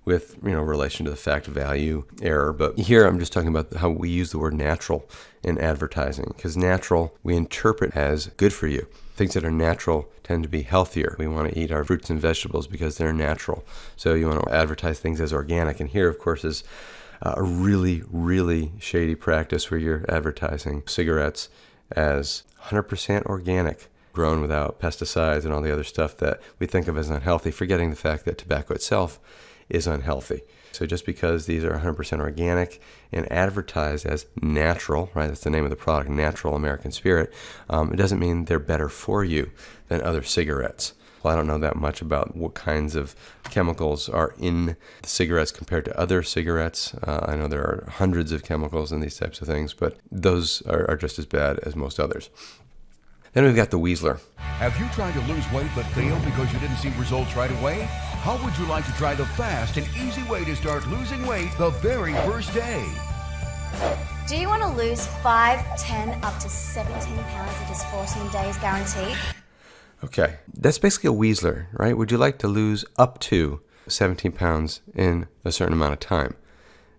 with relation to the fact value error. But here I'm just talking about how we use the word natural in advertising, because natural we interpret as good for you. Things that are natural tend to be healthier. We want to eat our fruits and vegetables because they're natural. So you want to advertise things as organic. And here, of course, is a really, really shady practice where you're advertising cigarettes as 100% organic, grown without pesticides and all the other stuff that we think of as unhealthy, forgetting the fact that tobacco itself is unhealthy. So just because these are 100% organic and advertised as natural, right, that's the name of the product, Natural American Spirit, it doesn't mean they're better for you than other cigarettes. Well, I don't know that much about what kinds of chemicals are in the cigarettes compared to other cigarettes. I know there are hundreds of chemicals in these types of things, but those are just as bad as most others. Then we've got the Weaseler. Have you tried to lose weight but failed because you didn't see results right away? How would you like to try the fast and easy way to start losing weight the very first day? Do you want to lose 5, 10, up to 17 pounds in just 14 days guaranteed? Okay, that's basically a Weaseler, right? Would you like to lose up to 17 pounds in a certain amount of time?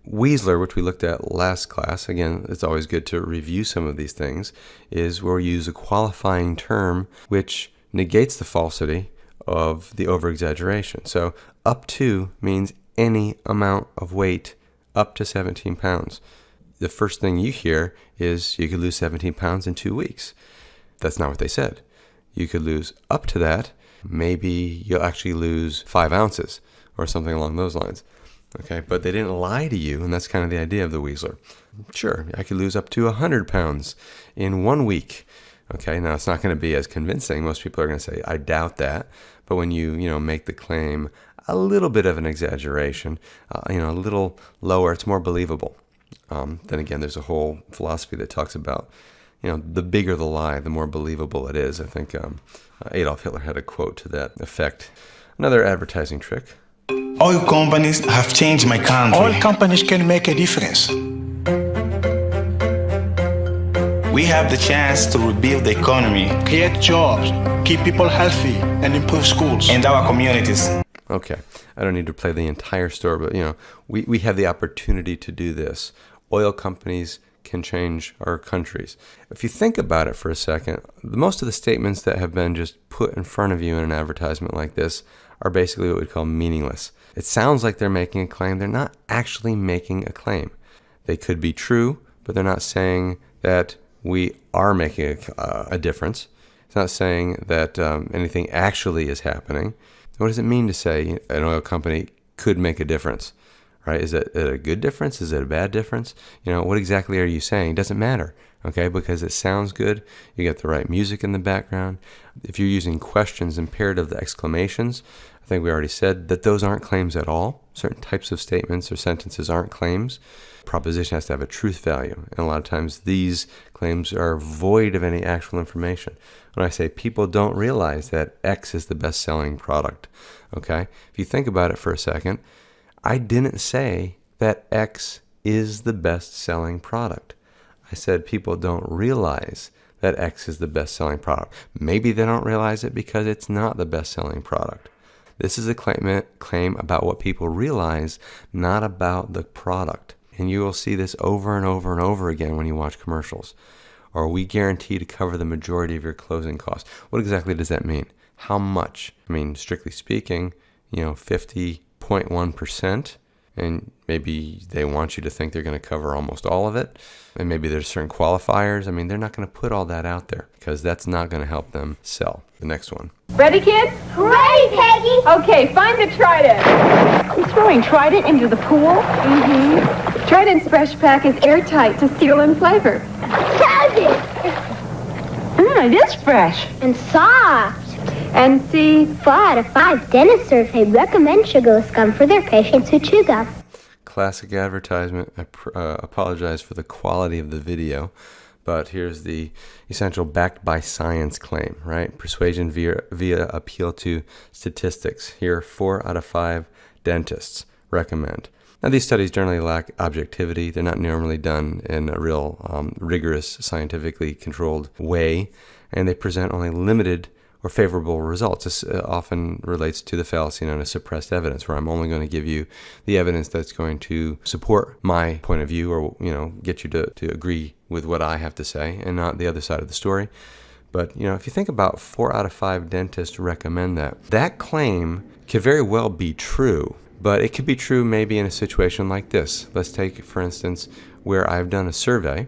Weaseler, which we looked at last class, again, it's always good to review some of these things, is where we use a qualifying term which negates the falsity of the over-exaggeration. So up to means any amount of weight up to 17 pounds. the first thing you hear is you could lose 17 pounds in 2 weeks. That's not what they said. You could lose up to that. Maybe you'll actually lose 5 ounces or something along those lines. Okay, but they didn't lie to you, and that's kind of the idea of the Weasler. Sure, I could lose up to 100 pounds in 1 week. Okay, now it's not going to be as convincing. Most people are going to say, I doubt that. But when you make the claim a little bit of an exaggeration, a little lower, it's more believable. Then again, there's a whole philosophy that talks about, the bigger the lie, the more believable it is. I think Adolf Hitler had a quote to that effect. Another advertising trick. Oil companies have changed my country. Oil companies can make a difference. We have the chance to rebuild the economy, Create jobs, keep people healthy, and improve schools. and our communities. Okay, I don't need to play the entire story, but we have the opportunity to do this. Oil companies can change our countries. If you think about it for a second, most of the statements that have been just put in front of you in an advertisement like this are basically what we call meaningless. It sounds like they're making a claim. They're not actually making a claim. They could be true, but they're not saying that we are making a difference. It's not saying that anything actually is happening. What does it mean to say an oil company could make a difference? Right? Is it a good difference? Is it a bad difference? What exactly are you saying? It doesn't matter, okay? Because it sounds good. You get the right music in the background. If you're using questions, imperative exclamations, I think we already said that those aren't claims at all. Certain types of statements or sentences aren't claims. Proposition has to have a truth value. And a lot of times these claims are void of any actual information. When I say people don't realize that X is the best-selling product, okay? If you think about it for a second, I didn't say that X is the best-selling product. I said people don't realize that X is the best-selling product. Maybe they don't realize it because it's not the best-selling product. This is a claim about what people realize, not about the product. And you will see this over and over and over again when you watch commercials. Or we guarantee to cover the majority of your closing costs. What exactly does that mean? How much? I mean, strictly speaking, 50.1%, and maybe they want you to think they're going to cover almost all of it, and maybe there's certain qualifiers. I mean, they're not going to put all that out there because that's not going to help them sell. The next one. Ready, kids? Ready, Peggy? Okay, find the Trident. I'm throwing Trident into the pool? Mm-hmm. Trident's fresh pack is airtight to seal and flavor. Peggy! It is fresh. And soft. And see, 4 out of 5 dentist survey recommend sugarless gum for their patients who chew gum. Classic advertisement. I apologize for the quality of the video, but here's the essential backed by science claim, right? Persuasion via appeal to statistics. Here, 4 out of 5 dentists recommend. Now, these studies generally lack objectivity. They're not normally done in a real rigorous, scientifically controlled way, and they present only limited or favorable results. This often relates to the fallacy known as suppressed evidence, where I'm only going to give you the evidence that's going to support my point of view or get you to agree with what I have to say and not the other side of the story. But if you think about 4 out of 5 dentists recommend that claim could very well be true, but it could be true maybe in a situation like this. Let's take, for instance, where I've done a survey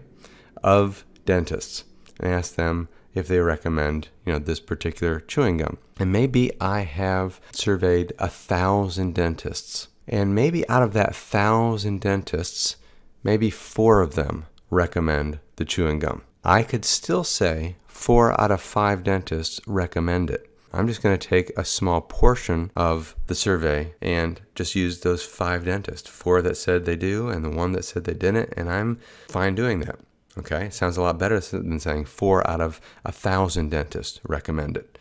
of dentists and asked them if they recommend, this particular chewing gum. And maybe I have surveyed 1,000 dentists. And maybe out of that 1,000 dentists, maybe 4 of them recommend the chewing gum. I could still say 4 out of 5 dentists recommend it. I'm just going to take a small portion of the survey and just use those 5 dentists. 4 that said they do and the 1 that said they didn't, and I'm fine doing that. Okay, sounds a lot better than saying 4 out of 1,000 dentists recommend it.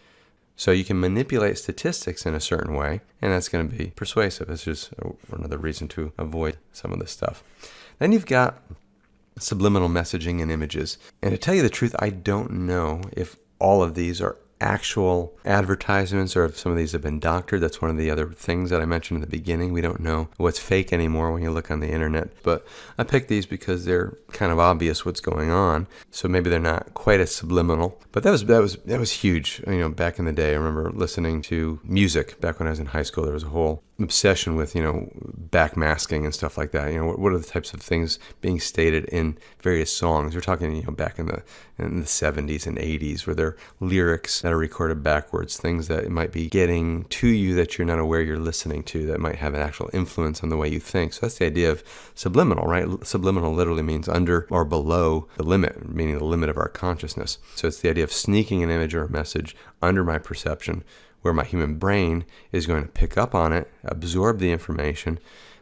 So you can manipulate statistics in a certain way, and that's going to be persuasive. It's just another reason to avoid some of this stuff. Then you've got subliminal messaging and images. And to tell you the truth, I don't know if all of these are actual advertisements or if some of these have been doctored. That's one of the other things that I mentioned in the beginning. We don't know what's fake anymore when you look on the internet. But I picked these because they're kind of obvious what's going on. So maybe they're not quite as subliminal. But that was huge. Back in the day, I remember listening to music. Back when I was in high school, there was a whole obsession with, backmasking and stuff like that. What are the types of things being stated in various songs? We're talking, back in the 70s and 80s, where there are lyrics that are recorded backwards, things that might be getting to you that you're not aware you're listening to, that might have an actual influence on the way you think. So that's the idea of subliminal, right? Subliminal literally means under or below the limit, meaning the limit of our consciousness. So it's the idea of sneaking an image or a message under my perception, where my human brain is going to pick up on it, absorb the information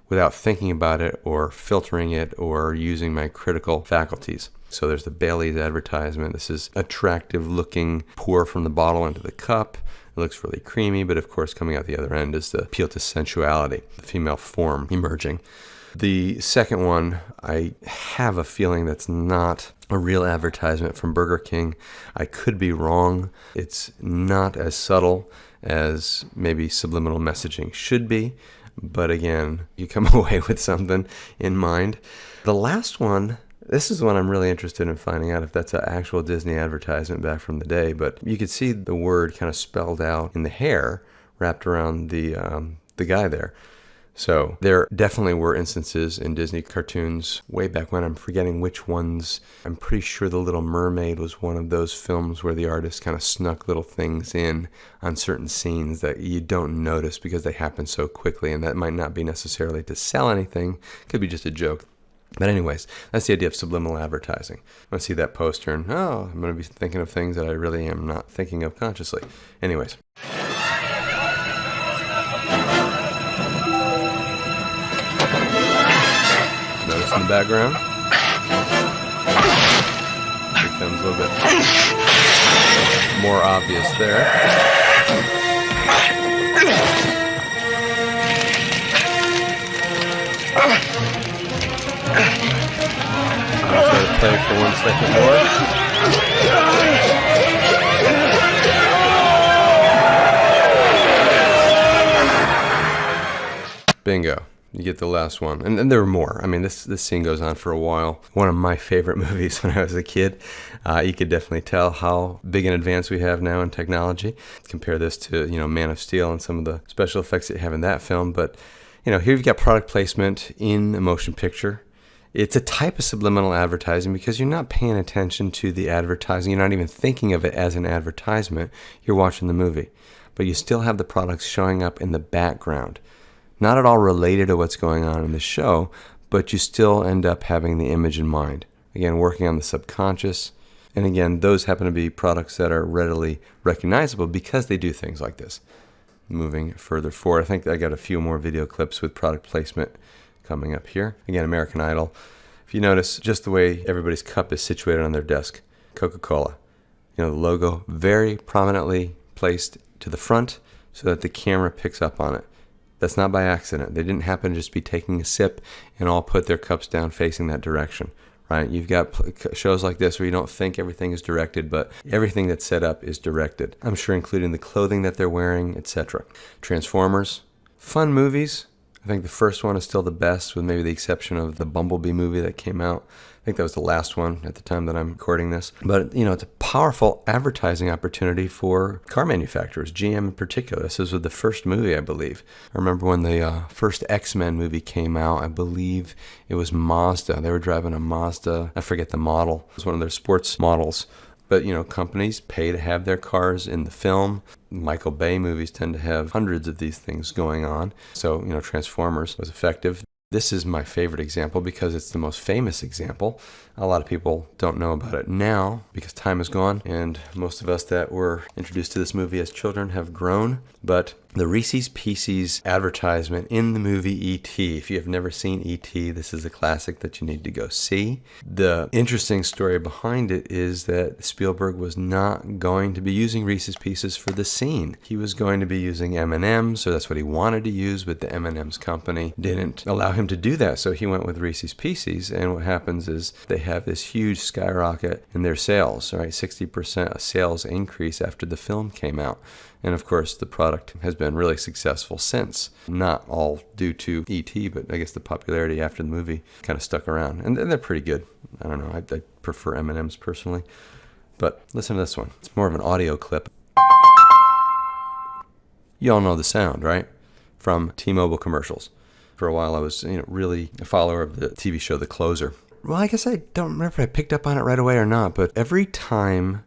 without thinking about it or filtering it or using my critical faculties. So there's the Bailey's advertisement. This is attractive looking, pour from the bottle into the cup. It looks really creamy, but of course coming out the other end is the appeal to sensuality, the female form emerging. The second one, I have a feeling that's not a real advertisement from Burger King. I could be wrong. It's not as subtle as maybe subliminal messaging should be, but again, you come away with something in mind. The last one, this is one I'm really interested in finding out if that's an actual Disney advertisement back from the day, but you could see the word kind of spelled out in the hair wrapped around the guy there. So there definitely were instances in Disney cartoons way back when. I'm forgetting which ones. I'm pretty sure The Little Mermaid was one of those films where the artist kind of snuck little things in on certain scenes that you don't notice because they happen so quickly, and that might not be necessarily to sell anything. It could be just a joke. But anyways, that's the idea of subliminal advertising. I'm going to see that poster and, I'm going to be thinking of things that I really am not thinking of consciously. Anyways. Notice in the background, it becomes a little bit more obvious there. I'll try to play for 1 second more. Bingo. You get the last one. And there were more. I mean, this scene goes on for a while. One of my favorite movies when I was a kid. You could definitely tell how big an advance we have now in technology. Compare this to, Man of Steel and some of the special effects that you have in that film. But, here you've got product placement in a motion picture. It's a type of subliminal advertising because you're not paying attention to the advertising. You're not even thinking of it as an advertisement. You're watching the movie. But you still have the products showing up in the background. Not at all related to what's going on in the show, but you still end up having the image in mind. Again, working on the subconscious. And again, those happen to be products that are readily recognizable because they do things like this. Moving further forward, I think I got a few more video clips with product placement coming up here. Again, American Idol. If you notice just the way everybody's cup is situated on their desk. Coca-Cola. The logo very prominently placed to the front so that the camera picks up on it. That's not by accident. They didn't happen to just be taking a sip and all put their cups down facing that direction, right? You've got shows like this where you don't think everything is directed, but everything that's set up is directed. I'm sure including the clothing that they're wearing, etc. Transformers, fun movies. I think the first one is still the best, with maybe the exception of the Bumblebee movie that came out. I think that was the last one at the time that I'm recording this. But, it's a powerful advertising opportunity for car manufacturers, GM in particular. This was the first movie, I believe. I remember when the first X-Men movie came out, I believe it was Mazda. They were driving a Mazda, I forget the model. It was one of their sports models. But, companies pay to have their cars in the film. Michael Bay movies tend to have hundreds of these things going on. So, Transformers was effective. This is my favorite example because it's the most famous example. A lot of people don't know about it now because time has gone, and most of us that were introduced to this movie as children have grown. But the Reese's Pieces advertisement in the movie E.T. If you have never seen E.T., this is a classic that you need to go see. The interesting story behind it is that Spielberg was not going to be using Reese's Pieces for the scene. He was going to be using M&M's, so that's what he wanted to use, but the M&M's company didn't allow him to do that, so he went with Reese's Pieces, and what happens is they have this huge skyrocket in their sales, right? 60% sales increase after the film came out. And of course, the product has been really successful since. Not all due to E.T., but I guess the popularity after the movie kind of stuck around. And they're pretty good. I don't know. I prefer M&M's personally. But listen to this one. It's more of an audio clip. You all know the sound, right? from T-Mobile commercials. For a while, I was really a follower of the TV show The Closer. Well, I guess I don't remember if I picked up on it right away or not, but every time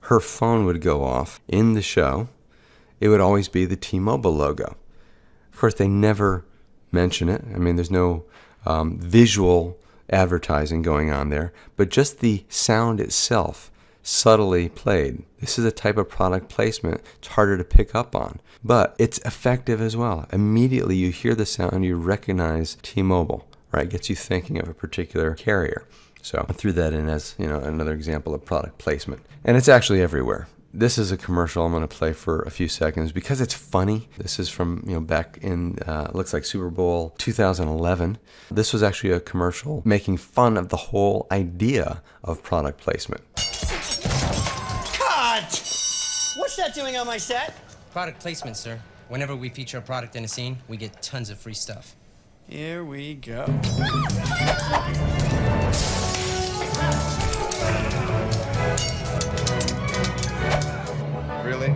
her phone would go off in the show, it would always be the T-Mobile logo. Of course, they never mention it. I mean, there's no visual advertising going on there, but just the sound itself subtly played. This is a type of product placement it's harder to pick up on, but it's effective as well. Immediately you hear the sound, you recognize T-Mobile, right? Gets you thinking of a particular carrier. So I threw that in as another example of product placement, and it's actually everywhere. This is a commercial I'm going to play for a few seconds because it's funny. This is from back in looks like Super Bowl 2011. This was actually a commercial making fun of the whole idea of product placement. What's that doing on my set? Product placement, sir. Whenever we feature a product in a scene, we get tons of free stuff. Here we go. Really?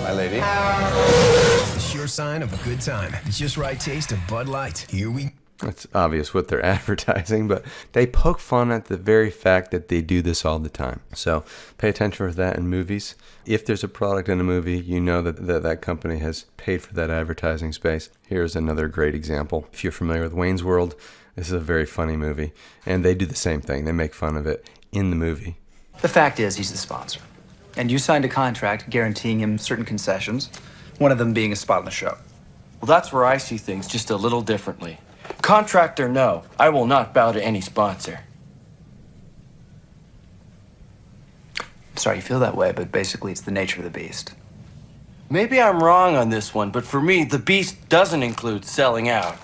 My lady. It's a sure sign of a good time. It's just right taste of Bud Light. Here we It's obvious what they're advertising, but they poke fun at the very fact that they do this all the time. So pay attention for that in movies. If there's a product in a movie, you know that company has paid for that advertising space. Here's another great example. If you're familiar with Wayne's World, this is a very funny movie, and they do the same thing. They make fun of it in the movie. The fact is, he's the sponsor. And you signed a contract guaranteeing him certain concessions, one of them being a spot on the show. Well, that's where I see things just a little differently. Contract or no, I will not bow to any sponsor. I'm sorry you feel that way, but basically it's the nature of the beast. Maybe I'm wrong on this one, but for me, the beast doesn't include selling out.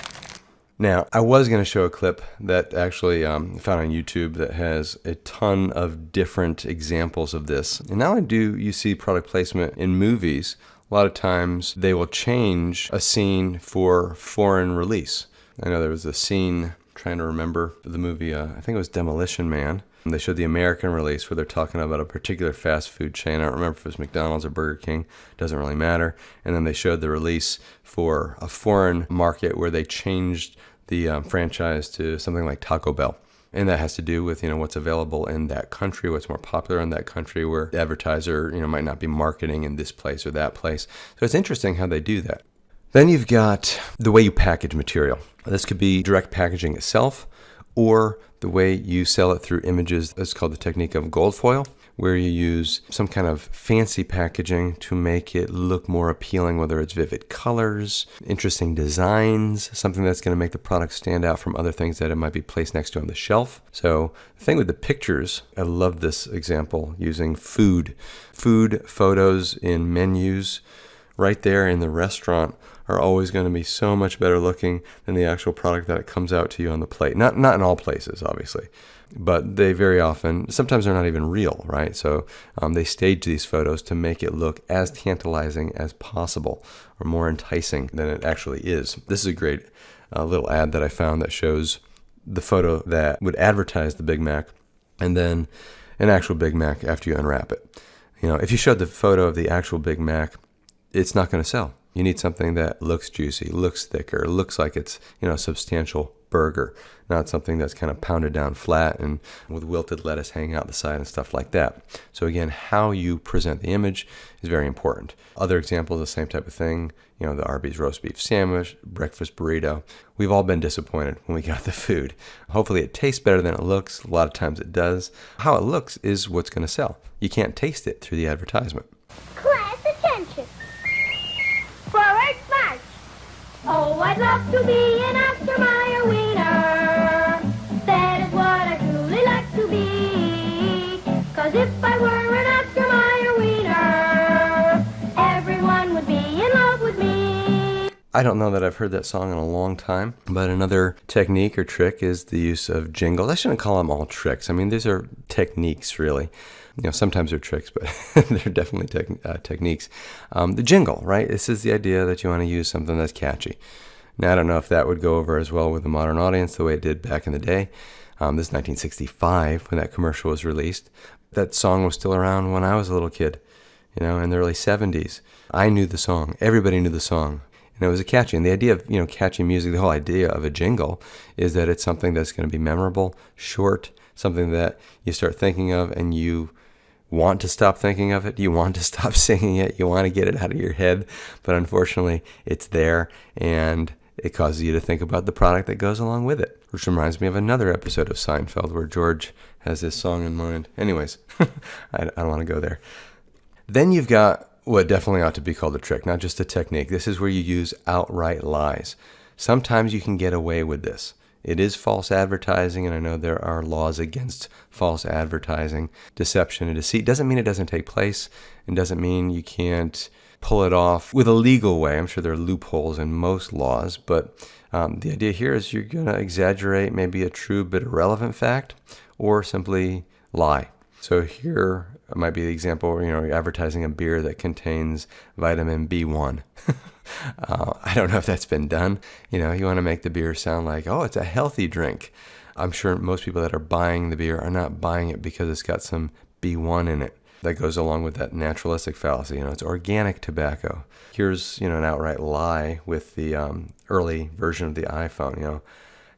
Now, I was going to show a clip that actually found on YouTube that has a ton of different examples of this. And not only do you see product placement in movies, a lot of times they will change a scene for foreign release. I know there was a scene, I'm trying to remember the movie, I think it was Demolition Man. They showed the American release where they're talking about a particular fast food chain. I don't remember if it was McDonald's or Burger King. Doesn't really matter. And then they showed the release for a foreign market where they changed the franchise to something like Taco Bell. And that has to do with, what's available in that country, what's more popular in that country, where the advertiser, might not be marketing in this place or that place. So it's interesting how they do that. Then you've got the way you package material. This could be direct packaging itself, or the way you sell it through images. That's called the technique of gold foil, where you use some kind of fancy packaging to make it look more appealing, whether it's vivid colors, interesting designs, something that's going to make the product stand out from other things that it might be placed next to on the shelf. So the thing with the pictures, I love this example using food photos in menus right there in the restaurant are always going to be so much better looking than the actual product that it comes out to you on the plate. Not in all places, obviously, but they very often, sometimes they're not even real, right? So they stage these photos to make it look as tantalizing as possible or more enticing than it actually is. This is a great little ad that I found that shows the photo that would advertise the Big Mac and then an actual Big Mac after you unwrap it. If you showed the photo of the actual Big Mac, it's not going to sell. You need something that looks juicy, looks thicker, looks like it's, a substantial burger, not something that's kind of pounded down flat and with wilted lettuce hanging out the side and stuff like that. So again, how you present the image is very important. Other examples of the same type of thing, the Arby's roast beef sandwich, breakfast burrito. We've all been disappointed when we got the food. Hopefully it tastes better than it looks. A lot of times it does. How it looks is what's going to sell. You can't taste it through the advertisement. Class attention. Forward march. Oh, I'd love to be an Oscar Mayer wiener. That is what I truly like to be. 'Cause if I were an Oscar Mayer wiener, everyone would be in love with me. I don't know that I've heard that song in a long time, but another technique or trick is the use of jingles. I shouldn't call them all tricks. I mean, these are techniques, really. Sometimes they're tricks, but they're definitely techniques. The jingle, right? This is the idea that you want to use something that's catchy. Now, I don't know if that would go over as well with the modern audience the way it did back in the day. This is 1965 when that commercial was released. That song was still around when I was a little kid. in the early 70s. I knew the song. Everybody knew the song. And it was catchy. And the idea of, catchy music, the whole idea of a jingle is that it's something that's going to be memorable, short, something that you start thinking of and you want to stop thinking of it. You want to stop singing it. You want to get it out of your head. But unfortunately, it's there and it causes you to think about the product that goes along with it. Which reminds me of another episode of Seinfeld where George has this song in mind. Anyways, I don't want to go there. Then you've got what definitely ought to be called a trick, not just a technique. This is where you use outright lies. Sometimes you can get away with this. It is false advertising, and I know there are laws against false advertising. Deception and deceit doesn't mean it doesn't take place, and doesn't mean you can't pull it off with a legal way. I'm sure there are loopholes in most laws, but the idea here is you're going to exaggerate maybe a true but irrelevant fact, or simply lie. So here might be the example, you're advertising a beer that contains vitamin B1. I don't know if that's been done. You want to make the beer sound like, oh, it's a healthy drink. I'm sure most people that are buying the beer are not buying it because it's got some B1 in it. That goes along with that naturalistic fallacy. It's organic tobacco. Here's, an outright lie with the early version of the iPhone.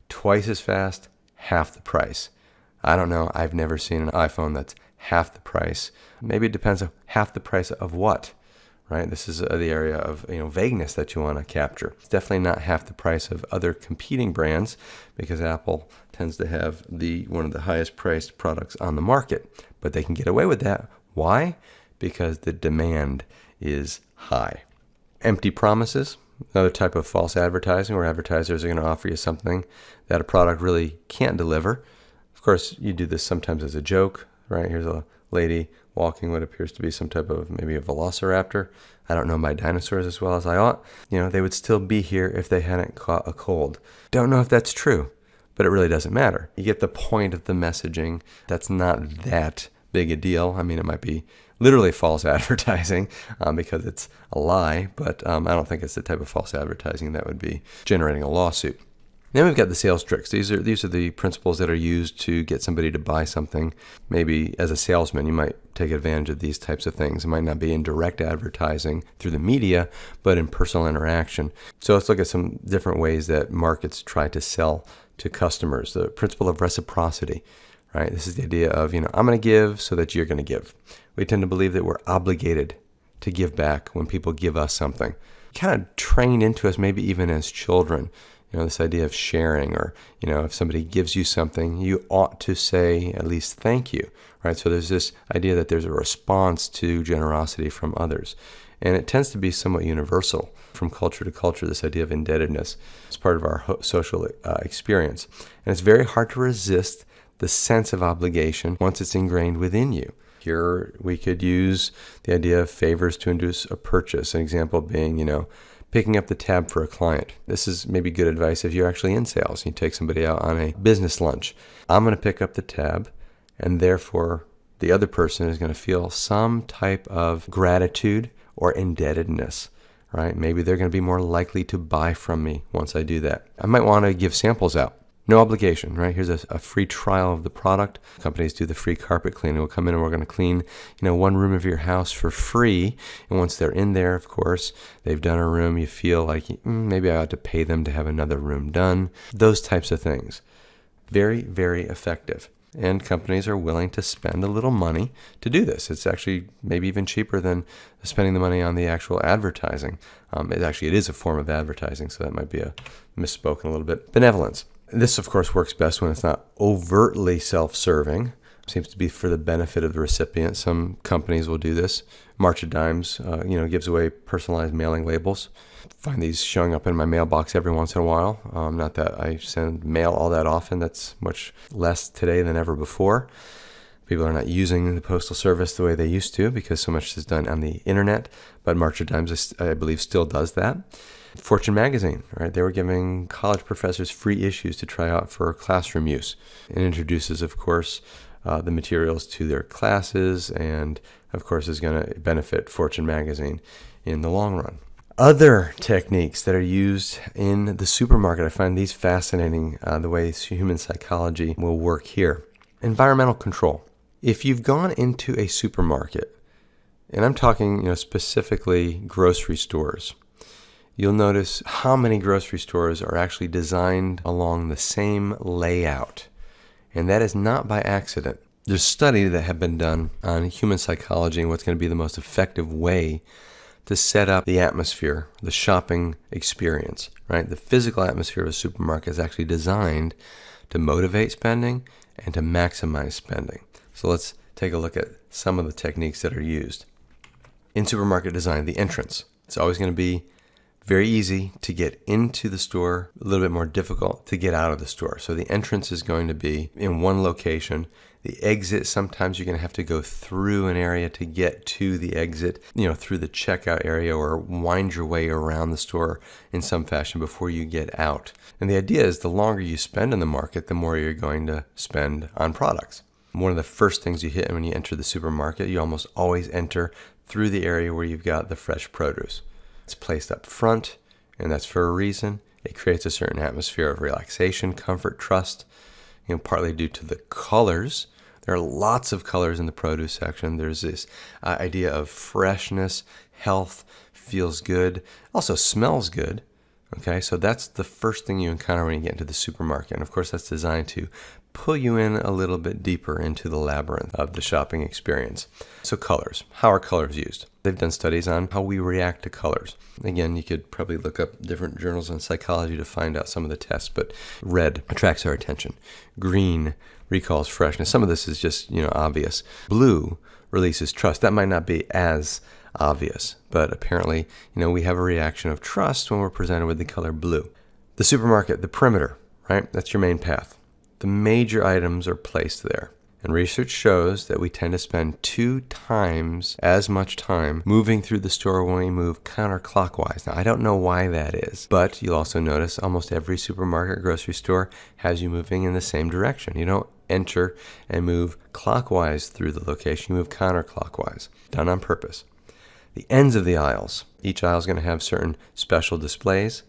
Twice as fast, half the price. I don't know. I've never seen an iPhone that's half the price. Maybe it depends on half the price of what, right? This is the area of vagueness that you want to capture. It's definitely not half the price of other competing brands because Apple tends to have one of the highest priced products on the market. But they can get away with that. Why? Because the demand is high. Empty promises, another type of false advertising where advertisers are going to offer you something that a product really can't deliver. Of course, you do this sometimes as a joke, right? Here's a lady walking what appears to be some type of maybe a velociraptor. I don't know my dinosaurs as well as I ought. They would still be here if they hadn't caught a cold. Don't know if that's true, but it really doesn't matter. You get the point of the messaging. That's not that big a deal. I mean, it might be literally false advertising because it's a lie, but I don't think it's the type of false advertising that would be generating a lawsuit. Then we've got the sales tricks. These are the principles that are used to get somebody to buy something. Maybe as a salesman, you might take advantage of these types of things. It might not be in direct advertising through the media, but in personal interaction. So let's look at some different ways that markets try to sell to customers. The principle of reciprocity, right? This is the idea of, I'm going to give so that you're going to give. We tend to believe that we're obligated to give back when people give us something. Kind of trained into us, maybe even as children. This idea of sharing, or, if somebody gives you something, you ought to say at least thank you, right? So there's this idea that there's a response to generosity from others. And it tends to be somewhat universal from culture to culture, this idea of indebtedness. It's part of our social experience. And it's very hard to resist the sense of obligation once it's ingrained within you. Here we could use the idea of favors to induce a purchase. An example being, picking up the tab for a client. This is maybe good advice if you're actually in sales. You take somebody out on a business lunch. I'm going to pick up the tab, and therefore the other person is going to feel some type of gratitude or indebtedness, right? Maybe they're going to be more likely to buy from me once I do that. I might want to give samples out. No obligation, right? Here's a free trial of the product. Companies do the free carpet cleaning. We'll come in and we're going to clean, one room of your house for free. And once they're in there, of course, they've done a room. You feel like maybe I ought to pay them to have another room done. Those types of things. Very, very effective. And companies are willing to spend a little money to do this. It's actually maybe even cheaper than spending the money on the actual advertising. It is a form of advertising, so that might be a misspoken a little bit. Benevolence. This, of course, works best when it's not overtly self-serving. Seems to be for the benefit of the recipient. Some companies will do this. March of Dimes, gives away personalized mailing labels. Find these showing up in my mailbox every once in a while. Not that I send mail all that often. That's much less today than ever before. People are not using the postal service the way they used to because so much is done on the internet. But March of Dimes, I believe, still does that. Fortune magazine, right? They were giving college professors free issues to try out for classroom use. It introduces, of course, the materials to their classes and, of course, is going to benefit Fortune magazine in the long run. Other techniques that are used in the supermarket, I find these fascinating, the way human psychology will work here. Environmental control. If you've gone into a supermarket And I'm talking, specifically grocery stores. You'll notice how many grocery stores are actually designed along the same layout. And that is not by accident. There's studies that have been done on human psychology and what's going to be the most effective way to set up the atmosphere, the shopping experience, right? The physical atmosphere of a supermarket is actually designed to motivate spending and to maximize spending. So let's take a look at some of the techniques that are used. In supermarket design, the entrance. It's always going to be very easy to get into the store, a little bit more difficult to get out of the store. So the entrance is going to be in one location. The exit, sometimes you're going to have to go through an area to get to the exit, through the checkout area, or wind your way around the store in some fashion before you get out. And the idea is the longer you spend in the market, the more you're going to spend on products. One of the first things you hit when you enter the supermarket, you almost always enter through the area where you've got the fresh produce. It's placed up front, and that's for a reason. It creates a certain atmosphere of relaxation, comfort, trust, partly due to the colors. There are lots of colors in the produce section. There's this idea of freshness, health, feels good, also smells good. Okay, so that's the first thing you encounter when you get into the supermarket. And of course, that's designed to pull you in a little bit deeper into the labyrinth of the shopping experience. So colors. How are colors used? They've done studies on how we react to colors. Again, you could probably look up different journals on psychology to find out some of the tests, but red attracts our attention. Green recalls freshness. Some of this is just, obvious. Blue releases trust. That might not be as obvious, but apparently, we have a reaction of trust when we're presented with the color blue. The supermarket, the perimeter, right? That's your main path. The major items are placed there. And research shows that we tend to spend 2 times as much time moving through the store when we move counterclockwise. Now, I don't know why that is, but you'll also notice almost every supermarket or grocery store has you moving in the same direction. You don't enter and move clockwise through the location, you move counterclockwise, done on purpose. The ends of the aisles, each aisle is going to have certain special displays.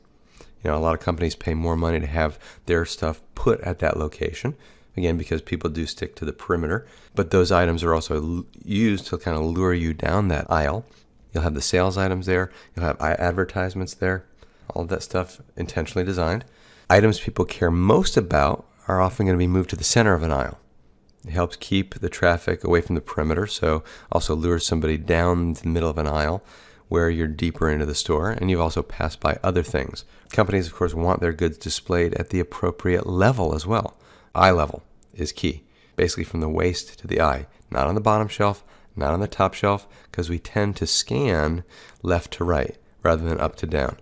A lot of companies pay more money to have their stuff put at that location, again, because people do stick to the perimeter. But those items are also used to kind of lure you down that aisle. You'll have the sales items there. You'll have advertisements there. All of that stuff intentionally designed. Items people care most about are often going to be moved to the center of an aisle. It helps keep the traffic away from the perimeter, so also lures somebody down the middle of an aisle where you're deeper into the store, and you've also passed by other things. Companies, of course, want their goods displayed at the appropriate level as well. Eye level is key, basically from the waist to the eye, not on the bottom shelf, not on the top shelf, because we tend to scan left to right rather than up to down.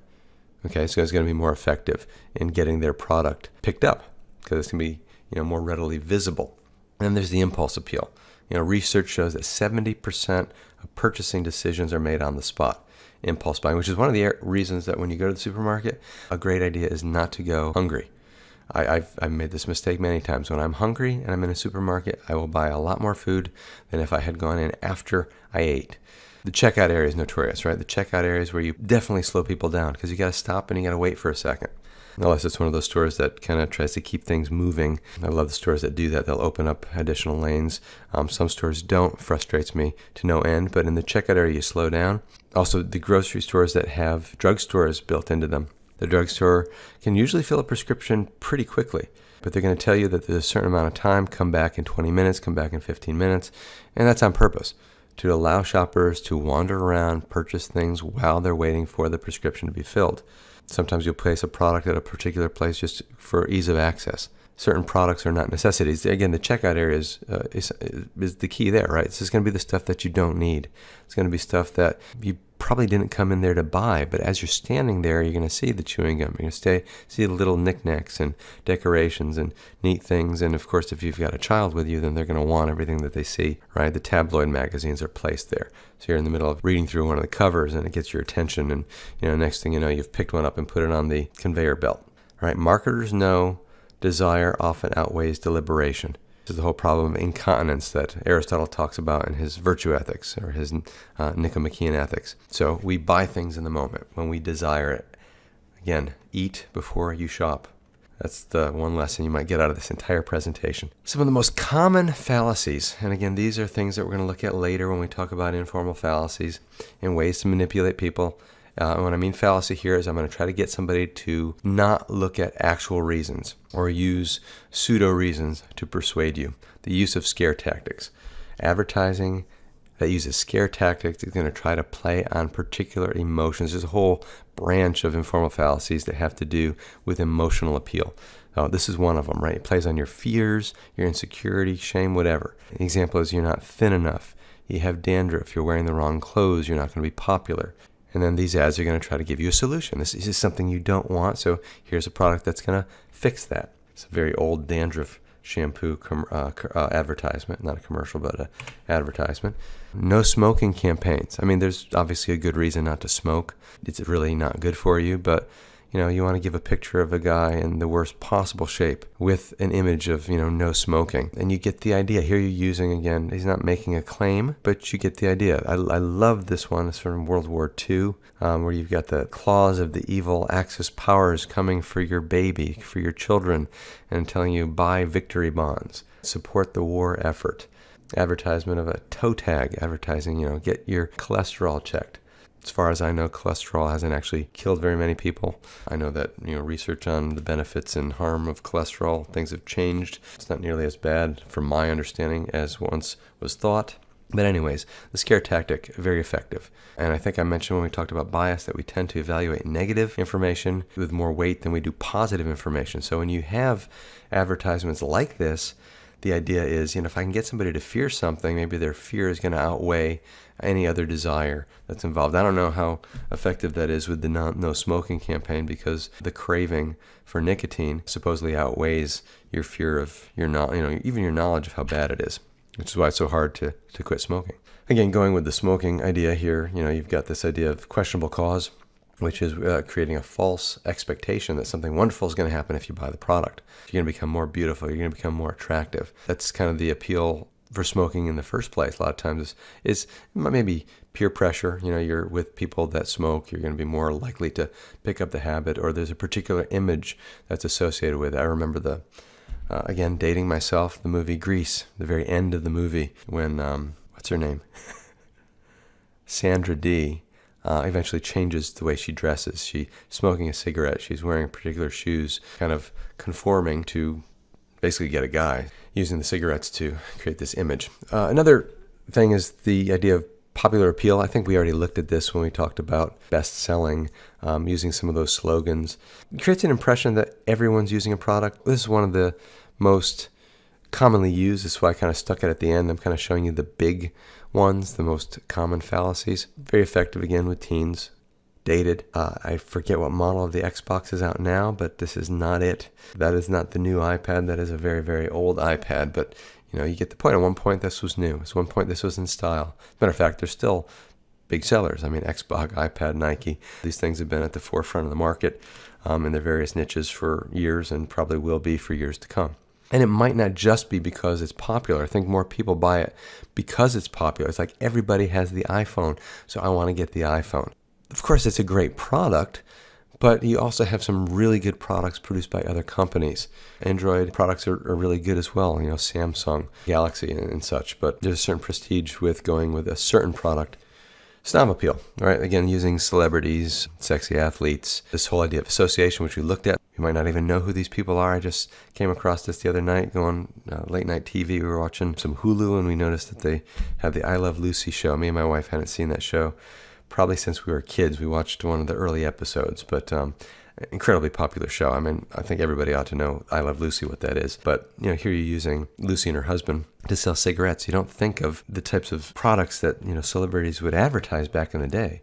Okay, so it's going to be more effective in getting their product picked up because it's going to be more readily visible. And then there's the impulse appeal. Research shows that 70% of purchasing decisions are made on the spot. Impulse buying, which is one of the reasons that when you go to the supermarket, a great idea is not to go hungry. I've made this mistake many times. When I'm hungry and I'm in a supermarket, I will buy a lot more food than if I had gone in after I ate. The checkout area is notorious, right? The checkout area is where you definitely slow people down because you got to stop and you got to wait for a second. Unless it's one of those stores that kind of tries to keep things moving. I love the stores that do that. They'll open up additional lanes. Some stores don't. Frustrates me to no end. But in the checkout area, you slow down. Also, the grocery stores that have drugstores built into them. The drugstore can usually fill a prescription pretty quickly. But they're going to tell you that there's a certain amount of time. Come back in 20 minutes. Come back in 15 minutes. And that's on purpose, to allow shoppers to wander around, purchase things while they're waiting for the prescription to be filled. Sometimes you'll place a product at a particular place just for ease of access. Certain products are not necessities. Again, the checkout area is the key there, right? It's just going to be the stuff that you don't need. It's going to be stuff that you probably didn't come in there to buy, but as you're standing there, you're going to see the chewing gum. You're going to see the little knickknacks and decorations and neat things. And of course, if you've got a child with you, then they're going to want everything that they see, right? The tabloid magazines are placed there. So you're in the middle of reading through one of the covers and it gets your attention. And next thing you know, you've picked one up and put it on the conveyor belt, right? Marketers know desire often outweighs deliberation. This is the whole problem of incontinence that Aristotle talks about in his virtue ethics or his Nicomachean ethics. So we buy things in the moment when we desire it. Again, eat before you shop. That's the one lesson you might get out of this entire presentation. Some of the most common fallacies, and again, these are things that we're going to look at later when we talk about informal fallacies and ways to manipulate people. When I mean fallacy here is I'm going to try to get somebody to not look at actual reasons or use pseudo reasons to persuade you. The use of scare tactics. Advertising that uses scare tactics is going to try to play on particular emotions. There's a whole branch of informal fallacies that have to do with emotional appeal. This is one of them, right? It plays on your fears, your insecurity, shame, whatever. An example is you're not thin enough, you have dandruff, you're wearing the wrong clothes, you're not going to be popular. And then these ads are going to try to give you a solution. This is something you don't want, so here's a product that's going to fix that. It's a very old dandruff shampoo advertisement, not a commercial, but an advertisement. No smoking campaigns. I mean, there's obviously a good reason not to smoke. It's really not good for you, but you want to give a picture of a guy in the worst possible shape with an image of, no smoking. And you get the idea. Here you're using, again, he's not making a claim, but you get the idea. I love this one. It's from World War II, where you've got the claws of the evil Axis powers coming for your baby, for your children, and telling you, buy victory bonds, support the war effort. Advertisement of a toe tag, advertising, get your cholesterol checked. As far as I know, cholesterol hasn't actually killed very many people. I know that research on the benefits and harm of cholesterol, things have changed. It's not nearly as bad, from my understanding, as once was thought. But anyways, the scare tactic, very effective. And I think I mentioned when we talked about bias that we tend to evaluate negative information with more weight than we do positive information. So when you have advertisements like this, the idea is, if I can get somebody to fear something, maybe their fear is going to outweigh any other desire that's involved. I don't know how effective that is with the no smoking campaign, because the craving for nicotine supposedly outweighs your fear of even your knowledge of how bad it is, which is why it's so hard to quit smoking. Again, going with the smoking idea here, you've got this idea of questionable cause, which is creating a false expectation that something wonderful is going to happen if you buy the product. You're going to become more beautiful. You're going to become more attractive. That's kind of the appeal for smoking in the first place. A lot of times is maybe peer pressure. You're with people that smoke. You're going to be more likely to pick up the habit, or there's a particular image that's associated with it. I remember again, dating myself, the movie Grease, the very end of the movie when, what's her name? Sandra Dee. Eventually changes the way she dresses. She's smoking a cigarette. She's wearing particular shoes, kind of conforming to basically get a guy, using the cigarettes to create this image. Another thing is the idea of popular appeal. I think we already looked at this when we talked about best-selling, using some of those slogans. It creates an impression that everyone's using a product. This is one of the most commonly used. This is why I kind of stuck it at the end. I'm kind of showing you the big ones, the most common fallacies. Very effective, again, with teens. Dated. I forget what model of the Xbox is out now, but this is not it. That is not the new iPad. That is a very, very old iPad. But, you get the point. At one point, this was new. At one point, this was in style. As a matter of fact, they're still big sellers. I mean, Xbox, iPad, Nike. These things have been at the forefront of the market in their various niches for years, and probably will be for years to come. And it might not just be because it's popular. I think more people buy it because it's popular. It's like everybody has the iPhone, so I want to get the iPhone. Of course, it's a great product, but you also have some really good products produced by other companies. Android products are really good as well, Samsung, Galaxy, and such. But there's a certain prestige with going with a certain product. Snob appeal, right? Again, using celebrities, sexy athletes, this whole idea of association, which we looked at. You might not even know who these people are. I just came across this the other night, going late night TV. We were watching some Hulu, and we noticed that they have the I Love Lucy show. Me and my wife hadn't seen that show probably since we were kids. We watched one of the early episodes, but incredibly popular show. I mean, I think everybody ought to know I Love Lucy, what that is. But, here you're using Lucy and her husband to sell cigarettes. You don't think of the types of products that, celebrities would advertise back in the day.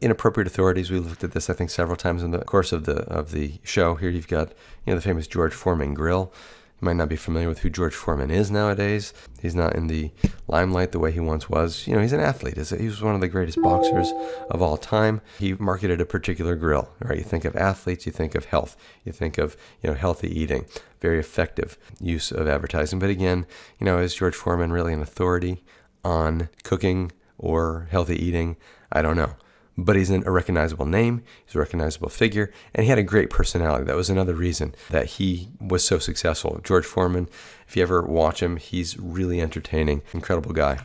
Inappropriate authorities, we looked at this, I think, several times in the course of the show. Here you've got, the famous George Foreman grill. You might not be familiar with who George Foreman is nowadays. He's not in the limelight the way he once was. He's an athlete. He was one of the greatest boxers of all time. He marketed a particular grill, right? You think of athletes, you think of health, you think of, healthy eating. Very effective use of advertising. But again, is George Foreman really an authority on cooking or healthy eating? I don't know. but he's a recognizable name, he's a recognizable figure, and he had a great personality. That was another reason that he was so successful. George Foreman, if you ever watch him, he's really entertaining, incredible guy.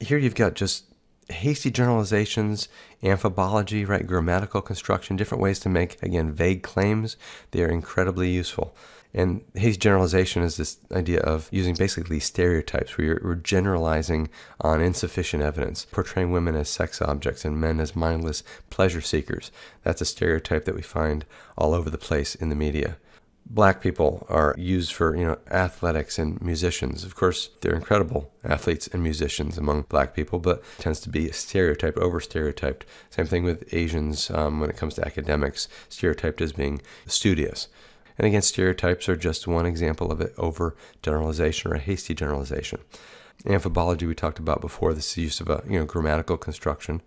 Here you've got just hasty generalizations, amphibology, right, grammatical construction, different ways to make, again, vague claims. They are incredibly useful. And hasty generalization is this idea of using basically stereotypes where you're generalizing on insufficient evidence, portraying women as sex objects and men as mindless pleasure seekers. That's a stereotype that we find all over the place in the media. Black people are used for, athletics and musicians. Of course, they're incredible athletes and musicians among black people, but it tends to be stereotyped, over-stereotyped. Same thing with Asians when it comes to academics, stereotyped as being studious. And again, stereotypes are just one example of it, over-generalization or a hasty generalization. Amphibology we talked about before. This is the use of a grammatical construction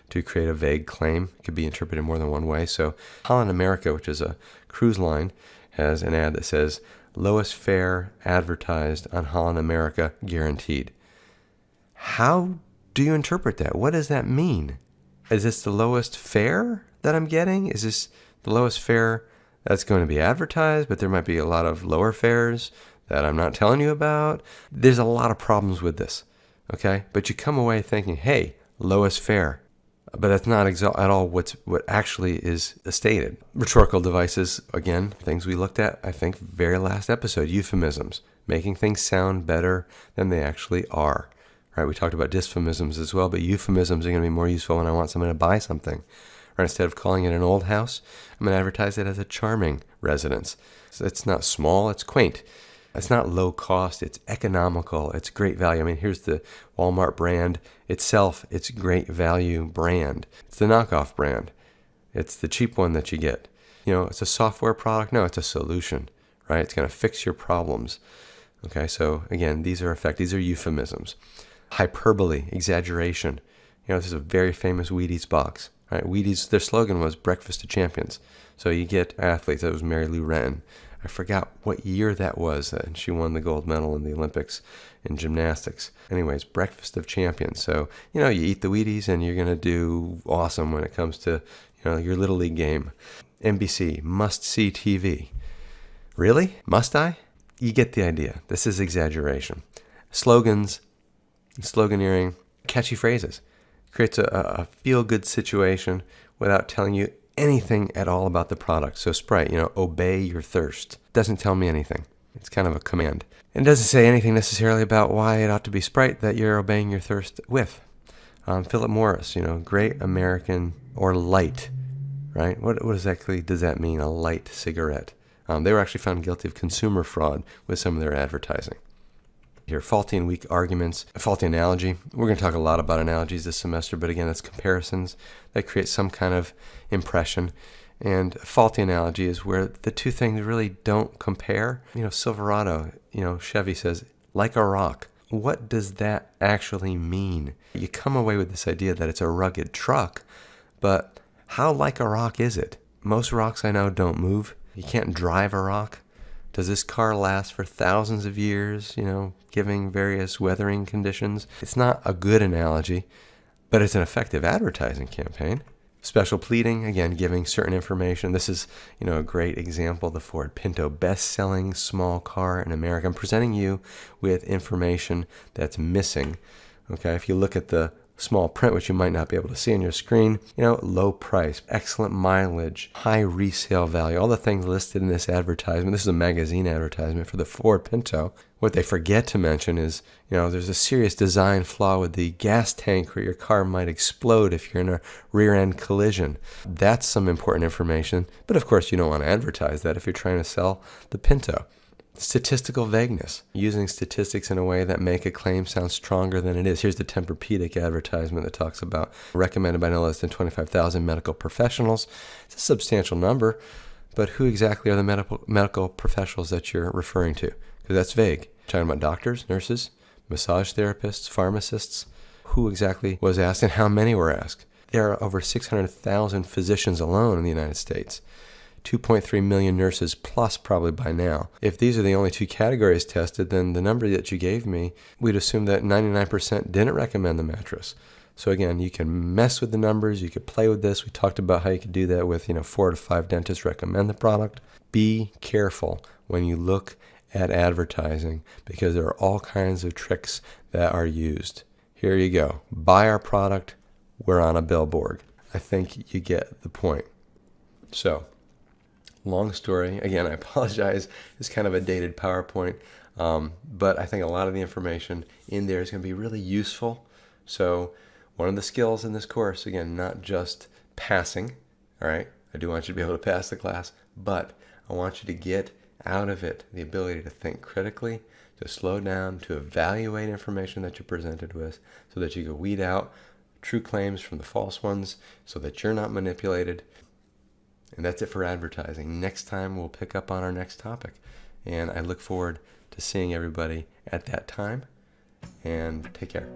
to create a vague claim. It could be interpreted more than one way. So Holland America, which is a cruise line, has an ad that says, lowest fare advertised on Holland America guaranteed. How do you interpret that? What does that mean? Is this the lowest fare that I'm getting? Is this the lowest fare that's going to be advertised, but there might be a lot of lower fares that I'm not telling you about? There's a lot of problems with this, okay? But you come away thinking, hey, lowest fare. But that's not at all what actually is stated. Rhetorical devices, again, things we looked at, I think, very last episode. Euphemisms, making things sound better than they actually are. Right? We talked about dysphemisms as well, but euphemisms are going to be more useful when I want someone to buy something. Right? Instead of calling it an old house, I'm going to advertise it as a charming residence. So it's not small, it's quaint. It's not low cost, it's economical, it's great value. I mean, here's the Walmart brand itself, it's great value brand. It's the knockoff brand. It's the cheap one that you get. It's a software product. No, it's a solution, right? It's going to fix your problems. Okay, so again, these are euphemisms. Hyperbole, exaggeration. This is a very famous Wheaties box, right? Wheaties, their slogan was breakfast of champions. So you get athletes, that was Mary Lou Retton. I forgot what year that was, and she won the gold medal in the Olympics in gymnastics. Anyways, breakfast of champions. So, you eat the Wheaties and you're going to do awesome when it comes to, your Little League game. NBC, must-see TV. Really? Must I? You get the idea. This is exaggeration. Slogans, sloganeering, catchy phrases. Creates a feel-good situation without telling you anything at all about the product. So Sprite, obey your thirst. Doesn't tell me anything. It's kind of a command. And doesn't say anything necessarily about why it ought to be Sprite that you're obeying your thirst with. Philip Morris, great American or light, right? What exactly does that mean, a light cigarette? They were actually found guilty of consumer fraud with some of their advertising. Here, faulty and weak arguments, a faulty analogy. We're going to talk a lot about analogies this semester, but again, that's comparisons that create some kind of impression. And a faulty analogy is where the two things really don't compare. Silverado, Chevy says, like a rock. What does that actually mean? You come away with this idea that it's a rugged truck, but how like a rock is it? Most rocks I know don't move. You can't drive a rock. Does this car last for thousands of years, giving various weathering conditions? It's not a good analogy, but it's an effective advertising campaign. Special pleading, again, giving certain information. This is, a great example, the Ford Pinto, best-selling small car in America. I'm presenting you with information that's missing. Okay, if you look at the small print, which you might not be able to see on your screen, low price, excellent mileage, high resale value, all the things listed in this advertisement. This is a magazine advertisement for the Ford Pinto. What they forget to mention is, there's a serious design flaw with the gas tank where your car might explode if you're in a rear-end collision. That's some important information, but of course you don't want to advertise that if you're trying to sell the Pinto. Statistical vagueness, using statistics in a way that make a claim sound stronger than it is. Here's the Tempur-Pedic advertisement that talks about recommended by no less than 25,000 medical professionals. It's a substantial number, but who exactly are the medical professionals that you're referring to? Because that's vague. Talking about doctors, nurses, massage therapists, pharmacists. Who exactly was asked and how many were asked? There are over 600,000 physicians alone in the United States. 2.3 million nurses plus probably by now. If these are the only two categories tested, then the number that you gave me, we'd assume that 99% didn't recommend the mattress. So again, you can mess with the numbers, you could play with this. We talked about how you could do that with, 4 to 5 dentists recommend the product. Be careful when you look at advertising because there are all kinds of tricks that are used. Here you go. Buy our product, we're on a billboard. I think you get the point. So, long story. Again, I apologize. It's kind of a dated PowerPoint, but I think a lot of the information in there is going to be really useful. So, one of the skills in this course, again, not just passing, all right? I do want you to be able to pass the class, but I want you to get out of it the ability to think critically, to slow down, to evaluate information that you're presented with so that you can weed out true claims from the false ones so that you're not manipulated. And that's it for advertising. Next time we'll pick up on our next topic. And I look forward to seeing everybody at that time. And take care.